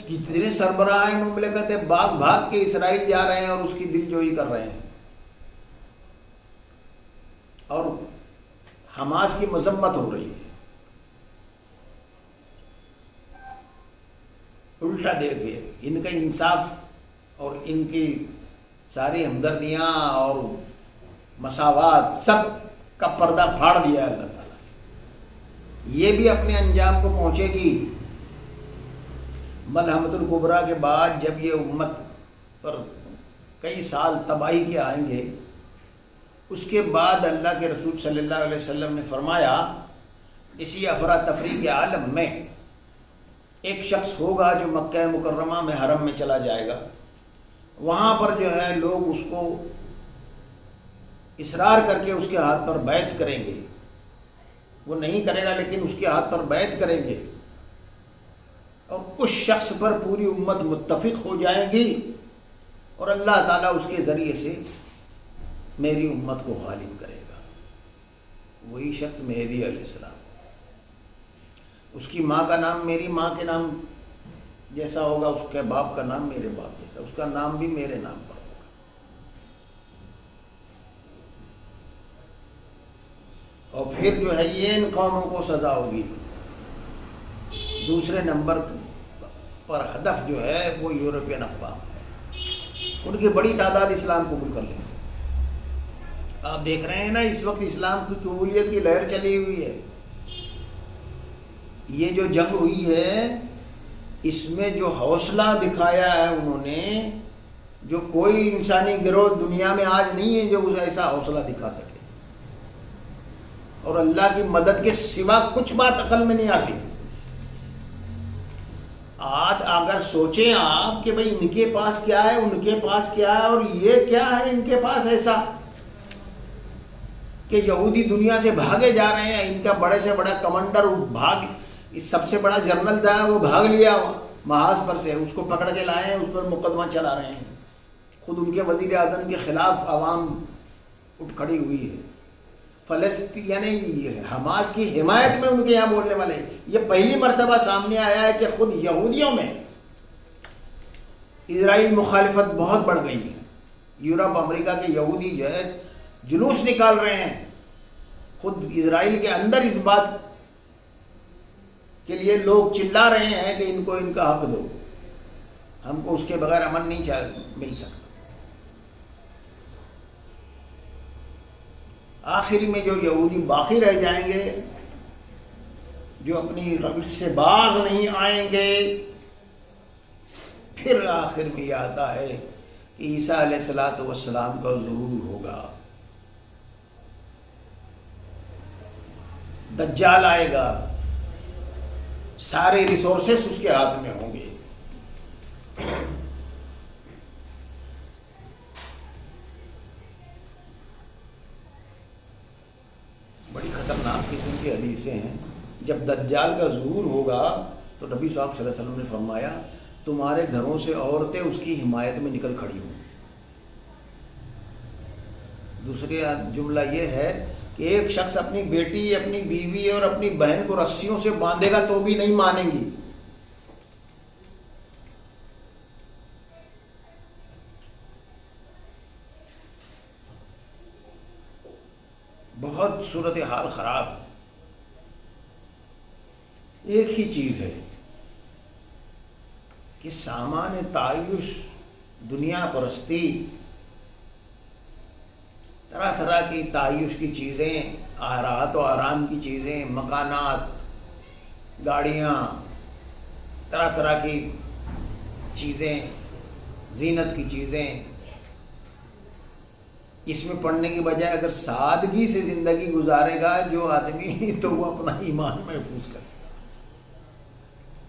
کتنے سربراہ مملکت ہے بھاگ بھاگ کے اسرائیل جا رہے ہیں اور اس کی دل جوئی کر رہے ہیں، اور حماس کی مذمت ہو رہی ہے۔ الٹا دیکھیے، ان کا انصاف اور ان کی ساری ہمدردیاں اور مساوات سب کا پردہ پھاڑ دیا ہے اللہ تعالیٰ۔ یہ بھی اپنے انجام کو پہنچے گی۔ ملحمۃ الکبریٰ کے بعد جب یہ امت پر کئی سال تباہی کے آئیں گے، اس کے بعد اللہ کے رسول صلی اللہ علیہ وسلم نے فرمایا، اسی افراتفری کے عالم میں ایک شخص ہوگا جو مکہ مکرمہ میں حرم میں چلا جائے گا، وہاں پر جو ہے لوگ اس کو اصرار کر کے اس کے ہاتھ پر بیعت کریں گے، وہ نہیں کرے گا لیکن اس کے ہاتھ پر بیعت کریں گے، اور اس شخص پر پوری امت متفق ہو جائے گی، اور اللہ تعالیٰ اس کے ذریعے سے میری امت کو غالب کرے گا۔ وہی شخص مہدی علیہ السلام، اس کی ماں کا نام میری ماں کے نام جیسا ہوگا، اس کے باپ کا نام میرے باپ جیسا، اس کا نام بھی میرے نام پر ہوگا۔ اور پھر جو ہے یہ ان قوموں کو سزا ہوگی۔ دوسرے نمبر پر ہدف جو ہے وہ یورپین اقوام ہے، ان کی بڑی تعداد اسلام قبول کر لیں گے۔ آپ دیکھ رہے ہیں نا اس وقت اسلام کی قبولیت کی لہر چلی ہوئی ہے۔ یہ جو جنگ ہوئی ہے اس میں جو حوصلہ دکھایا ہے انہوں نے، جو کوئی انسانی گروہ دنیا میں آج نہیں ہے جو ایسا حوصلہ دکھا سکے، اور اللہ کی مدد کے سوا کچھ بات عقل میں نہیں آتی۔ آج اگر سوچیں آپ کہ بھئی ان کے پاس کیا ہے، ان کے پاس کیا ہے، اور یہ کیا ہے ان کے پاس ایسا کہ یہودی دنیا سے بھاگے جا رہے ہیں، ان کا بڑے سے بڑا کمانڈر سب سے بڑا جنرل تھا وہ بھاگ لیا محاذ پر سے، اس کو پکڑ کے لائے ہیں، اس پر مقدمہ چلا رہے ہیں۔ خود ان کے وزیر اعظم کے خلاف عوام اٹھ کھڑی ہوئی ہے. فلسطین یعنی حماس کی حمایت میں ان کے یہاں بولنے والے. یہ پہلی مرتبہ سامنے آیا ہے کہ خود یہودیوں میں اسرائیل مخالفت بہت بڑھ گئی ہے. یورپ امریکہ کے یہودی جو ہے جلوس نکال رہے ہیں خود اسرائیل کے اندر. اس بات کے لیے لوگ چلا رہے ہیں کہ ان کو ان کا حق دو, ہم کو اس کے بغیر امن نہیں مل سکتا. آخر میں جو یہودی باقی رہ جائیں گے, جو اپنی روش سے باز نہیں آئیں گے, پھر آخر میں یہ آتا ہے کہ عیسیٰ علیہ السلام کا ظہور ہوگا, دجال آئے گا, سارے ریسورسز اس کے ہاتھ میں ہوں گے. بڑی خطرناک قسم کی حدیثیں ہیں. جب دجال کا ظہور ہوگا تو نبی صاحب صلی اللہ علیہ وسلم نے فرمایا تمہارے گھروں سے عورتیں اس کی حمایت میں نکل کھڑی ہوں. دوسری جملہ یہ ہے کہ ایک شخص اپنی بیٹی, اپنی بیوی اور اپنی بہن کو رسیوں سے باندھے گا تو بھی نہیں مانیں گی. بہت صورتحال خراب. ایک ہی چیز ہے کہ سامان تعیش, دنیا پرستی, طرح طرح کی تعیش کی چیزیں, راحت و آرام کی چیزیں, مکانات, گاڑیاں, طرح طرح کی چیزیں, زینت کی چیزیں, اس میں پڑھنے کی بجائے اگر سادگی سے زندگی گزارے گا جو آدمی تو وہ اپنا ایمان محفوظ کرے,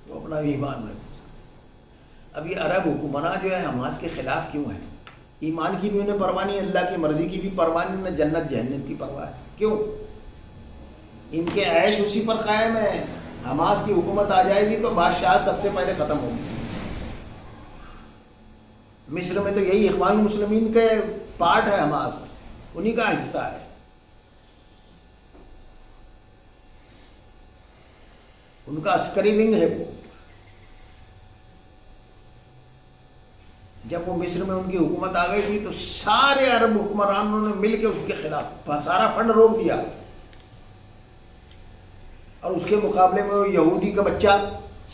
وہ اپنا ایمان محفوظ. اب یہ عرب حکمراں جو ہے حماس کے خلاف کیوں ہیں؟ ایمان کی بھی انہیں پرواہ نہیں, اللہ کی مرضی کی بھی پرواہ نہیں, انہیں جنت جہنم کی پرواہ ہے. کیوں؟ ان کے عیش اسی پر قائم ہے. حماس کی حکومت آ جائے گی تو بادشاہت سب سے پہلے ختم ہوگی. مصر میں تو یہی اخوان المسلمین کے پارٹ ہے, حماس انہی کا حصہ ہے. ان کا عسکری ونگ ہے وہ. جب وہ مصر میں ان کی حکومت آ گئی تھی تو سارے عرب حکمرانوں نے مل کے اس کے خلاف سارا فنڈ روک دیا, اور اس کے مقابلے میں وہ یہودی کا بچہ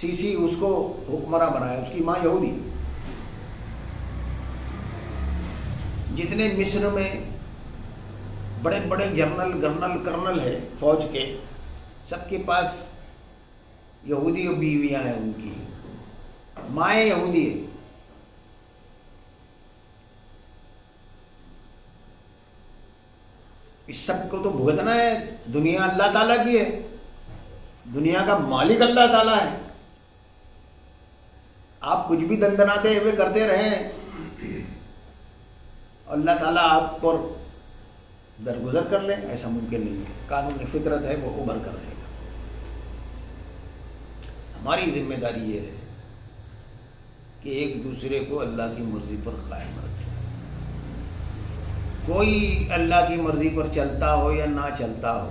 سیسی اس کو حکمراں بنایا, اس کی ماں یہودی. جتنے مصر میں بڑے بڑے جنرل کرنل ہے فوج کے, سب کے پاس یہودی اور بیویاں ہیں, ان کی مائیں یہودی ہیں. اس سب کو تو بھگتنا ہے. دنیا اللہ تعالیٰ کی ہے, دنیا کا مالک اللہ تعالیٰ ہے. آپ کچھ بھی دندناتے ہوئے کرتے رہیں, اللہ تعالیٰ آپ پر درگزر کر لیں, ایسا ممکن نہیں ہے. قانون فطرت ہے, وہ ابھر کر رہے گا. ہماری ذمہ داری یہ ہے کہ ایک دوسرے کو اللہ کی مرضی پر قائم رکھیں. کوئی اللہ کی مرضی پر چلتا ہو یا نہ چلتا ہو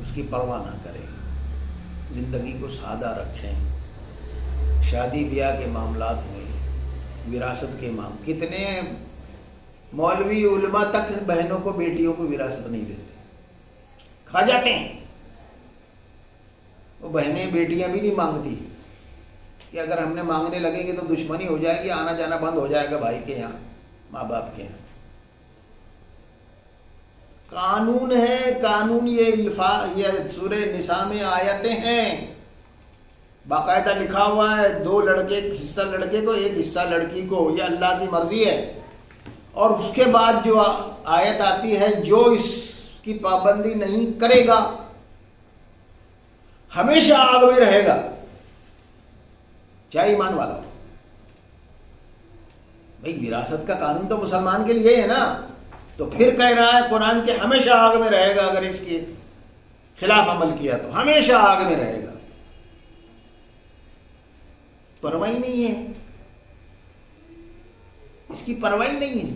اس کی پرواہ نہ کریں. زندگی کو سادہ رکھیں. شادی بیاہ کے معاملات میں, وراثت کے کتنے مولوی علماء تک بہنوں کو, بیٹیوں کو وراثت نہیں دیتے, کھا جاتے ہیں. وہ بہنیں بیٹیاں بھی نہیں مانگتی کہ اگر ہم نے مانگنے لگیں گے تو دشمنی ہو جائے گی, آنا جانا بند ہو جائے گا بھائی کے یہاں, ماں باپ کے یہاں. قانون ہے, قانون. یہ سورہ نساء میں آیتیں ہیں, باقاعدہ لکھا ہوا ہے 2 لڑکے, حصہ لڑکے کو, 1 حصہ لڑکی کو. یہ اللہ کی مرضی ہے. اور اس کے بعد جو آیت آتی ہے, جو اس کی پابندی نہیں کرے گا ہمیشہ آگ میں رہے گا, چاہے ایمان والا ہو. بھئی وراثت کا قانون تو مسلمان کے لیے ہے نا, تو پھر کہہ رہا ہے قرآن کہ ہمیشہ آگ میں رہے گا. اگر اس کے خلاف عمل کیا تو ہمیشہ آگ میں رہے گا. پرواہ نہیں ہے. اس اس کی پرواہ نہیں ہے.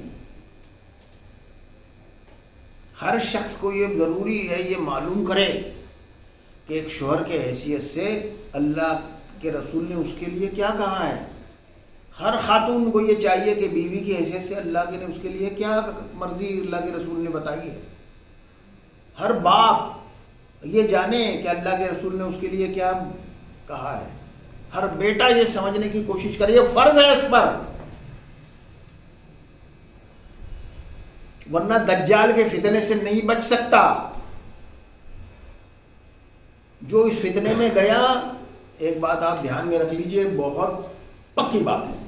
ہر شخص کو یہ ضروری ہے یہ معلوم کرے کہ ایک شوہر کے حیثیت سے اللہ کے رسول نے اس کے لیے کیا کہا ہے. ہر خاتون کو یہ چاہیے کہ بیوی کی حیثیت سے اللہ کے نے اس کے لیے کیا مرضی اللہ کے رسول نے بتائی ہے. ہر باپ یہ جانے کہ اللہ کے رسول نے اس کے لیے کیا کہا ہے. ہر بیٹا یہ سمجھنے کی کوشش کرے یہ فرض ہے اس پر، ورنہ دجال کے فتنے سے نہیں بچ سکتا. جو اس فتنے میں گیا، ایک بات آپ دھیان میں رکھ لیجئے، بہت پکی بات ہے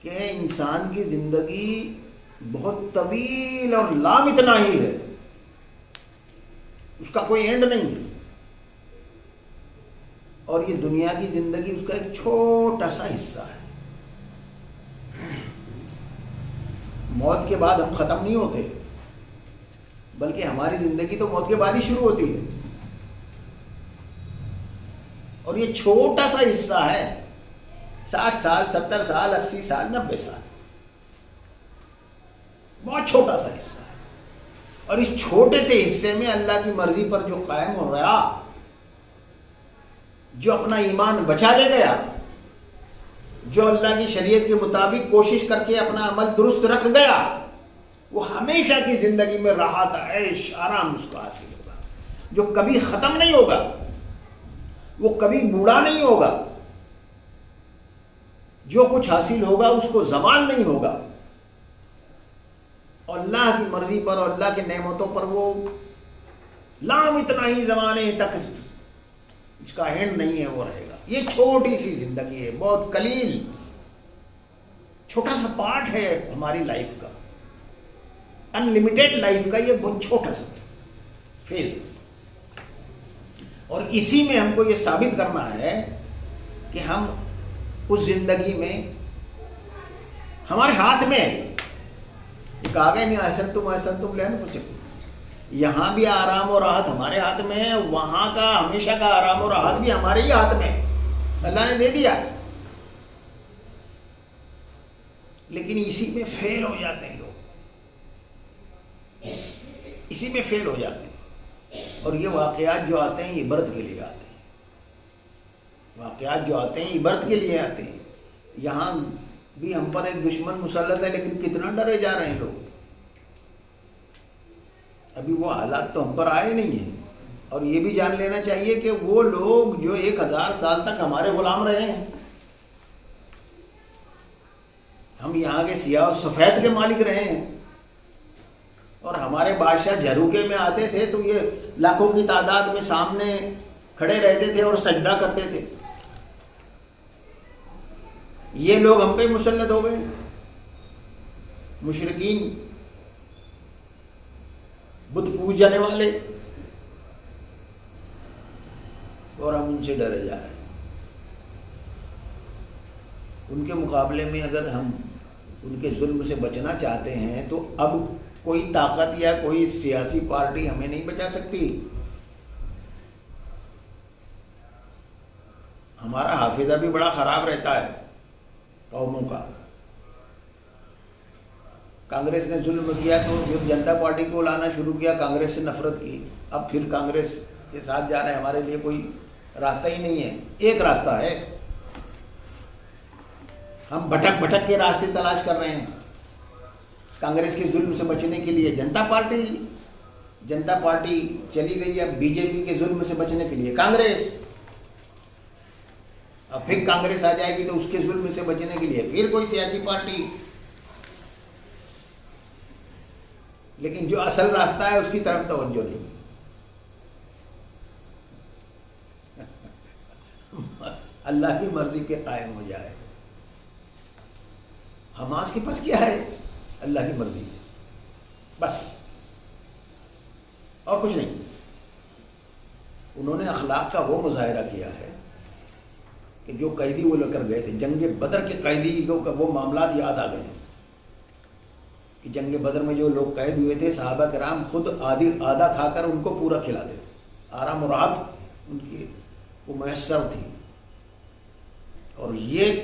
کہ انسان کی زندگی بہت طویل اور لامتناہی ہے، اس کا کوئی اینڈ نہیں ہے. اور یہ دنیا کی زندگی اس کا ایک چھوٹا سا حصہ ہے. موت کے بعد ہم ختم نہیں ہوتے، بلکہ ہماری زندگی تو موت کے بعد ہی شروع ہوتی ہے. اور یہ چھوٹا سا حصہ ہے، 60 سال 70 سال 80 سال 90 سال، بہت چھوٹا سا حصہ ہے. اور اس چھوٹے سے حصے میں اللہ کی مرضی پر جو قائم ہو رہا، جو اپنا ایمان بچا لے گیا، جو اللہ کی شریعت کے مطابق کوشش کر کے اپنا عمل درست رکھ گیا، وہ ہمیشہ کی زندگی میں راحت عیش آرام اس کو حاصل ہوگا، جو کبھی ختم نہیں ہوگا، وہ کبھی بوڑھا نہیں ہوگا. جو کچھ حاصل ہوگا اس کو زوال نہیں ہوگا، اور اللہ کی مرضی پر اور اللہ کے نعمتوں پر وہ لامتناہی زمانے تک اس کا اینڈ نہیں ہے، وہ رہے گا. یہ چھوٹی سی زندگی ہے، بہت قلیل چھوٹا سا پارٹ ہے ہماری لائف کا، ان لمیٹیڈ لائف کا یہ بہت چھوٹا سا فیز ہے. اور اسی میں ہم کو یہ ثابت کرنا ہے کہ ہم اس زندگی میں ہمارے ہاتھ میں ہے. یہ کہا گیا نہیں احسنتم لانفسکم، یہاں بھی آرام و راحت ہمارے ہاتھ میں ہے، وہاں کا ہمیشہ کا آرام و راحت بھی ہمارے ہی ہاتھ میں ہے، اللہ نے دے دیا. لیکن اسی میں فیل ہو جاتے ہیں لوگ، اسی میں فیل ہو جاتے ہیں. اور یہ واقعات جو آتے ہیں عبرت کے لیے آتے ہیں، واقعات جو آتے ہیں عبرت کے لیے آتے ہیں. یہاں بھی ہم پر ایک دشمن مسلط ہے، لیکن کتنا ڈرے جا رہے ہیں لوگ. ابھی وہ حالات تو ہم پر آئے نہیں ہیں. اور یہ بھی جان لینا چاہیے کہ وہ لوگ جو 1000 سال تک ہمارے غلام رہے ہیں، ہم یہاں کے سیاہ و سفید کے مالک رہے ہیں، اور ہمارے بادشاہ جھروکے میں آتے تھے تو یہ لاکھوں کی تعداد میں سامنے کھڑے رہتے تھے اور سجدہ کرتے تھے. یہ لوگ ہم پہ مسلط ہو گئے، مشرکین، بت پوجنے والے، اور ہم ان سے ڈرے جا رہے ہیں. ان کے مقابلے میں اگر ہم ان کے ظلم سے بچنا چاہتے ہیں تو اب کوئی طاقت یا کوئی سیاسی پارٹی ہمیں نہیں بچا سکتی. ہمارا حافظہ بھی بڑا خراب رہتا ہے قوموں کا. کانگریس نے ظلم کیا تو جنتا پارٹی کو لانا شروع کیا، کانگریس سے نفرت کی، اب پھر کانگریس کے ساتھ جا رہے ہیں. ہمارے لیے کوئی راستہ ہی نہیں ہے. ایک راستہ ہے، ہم بھٹک بھٹک کے راستے تلاش کر رہے ہیں. کانگریس کے ظلم سے بچنے کے لیے جنتا پارٹی چلی گئی، اب بی جے پی کے ظلم سے بچنے کے لیے کانگریس. اب پھر کانگریس آ جائے گی تو اس کے ظلم سے بچنے کے لیے پھر کوئی سیاسی پارٹی. لیکن جو اصل راستہ ہے اس کی طرف توجہ نہیں. اللہ کی مرضی کے قائم ہو جائے. حماس کے پاس کیا ہے؟ اللہ کی مرضی ہے بس، اور کچھ نہیں. انہوں نے اخلاق کا وہ مظاہرہ کیا ہے کہ جو قیدی وہ لے کر گئے تھے جنگ بدر کے قیدی کو وہ معاملات یاد آ گئے ہیں کہ جنگ بدر میں جو لوگ قید ہوئے تھے صحابہ کرام خود آدھا کھا کر ان کو پورا کھلا دے. آرام و راحت ان کی وہ میسر تھی. اور یہ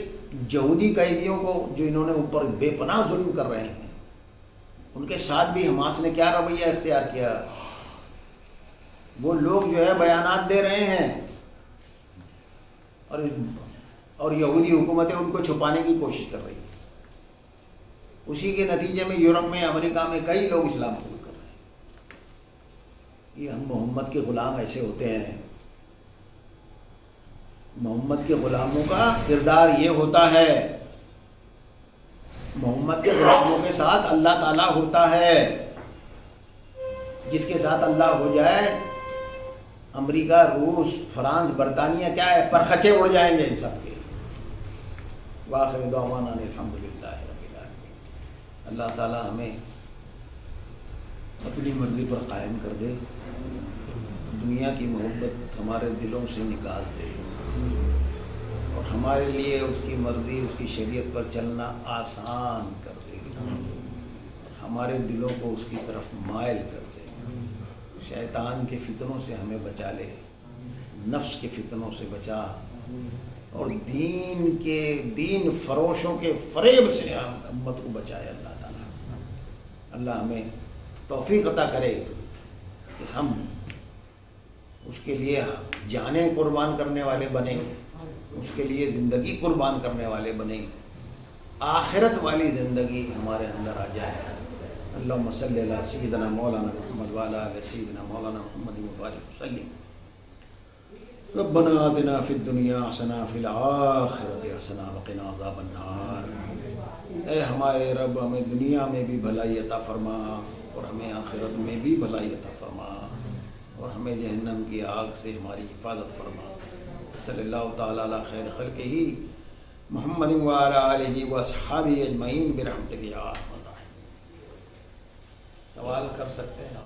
یہودی قیدیوں کو جو انہوں نے اوپر بے پناہ ظلم کر رہے ہیں، ان کے ساتھ بھی حماس نے کیا رویہ اختیار کیا؟ وہ لوگ جو ہے بیانات دے رہے ہیں اور یہودی حکومتیں ان کو چھپانے کی کوشش کر رہی ہیں۔ اسی کے نتیجے میں یورپ میں، امریکہ میں کئی لوگ اسلام قبول کر رہے ہیں۔ یہ ہم محمد کے غلام ایسے ہوتے ہیں، محمد کے غلاموں کا کردار یہ ہوتا ہے، محمد کے غلاموں کے ساتھ اللہ تعالیٰ ہوتا ہے۔ جس کے ساتھ اللہ ہو جائے، امریکہ، روس، فرانس، برطانیہ کیا ہے، پرخچے اڑ جائیں گے ان سب کے۔ وآخر دعوانا الحمدللہ رب العالمین۔ اللہ تعالیٰ ہمیں اپنی مرضی پر قائم کر دے، دنیا کی محبت ہمارے دلوں سے نکال دے، اور ہمارے لیے اس کی مرضی، اس کی شریعت پر چلنا آسان کر دے، ہمارے دلوں کو اس کی طرف مائل کر دے۔ شیطان کے فتنوں سے ہمیں بچا لے، نفس کے فتنوں سے بچا، اور دین فروشوں کے فریب سے امت کو بچائے اللہ تعالیٰ۔ اللہ ہمیں توفیق عطا کرے کہ ہم اس کے لیے جانیں قربان کرنے والے بنیں، اس کے لیے زندگی قربان کرنے والے بنیں، آخرت والی زندگی ہمارے اندر آ جائے۔ اللہم صلی علی سیدنا مولانا محمد وعلی آل سیدنا مولانا محمد وبارک وسلم۔ ربنا آتنا فی الدنیا حسنہ وفی الآخرۃ حسنہ وقنا عذاب النار۔ اے ہمارے رب، ہمیں دنیا میں بھی بھلائی عطا فرما، اور ہمیں آخرت میں بھی بھلائی عطا فرما، اور ہمیں جہنم کی آگ سے ہماری حفاظت فرما۔ صلی اللہ تعالی علی خیر خلقہ محمد وعلی آلہ واصحابہ اجمعین برحمتک یا ارحم الراحمین۔ سوال کر سکتے ہیں آپ۔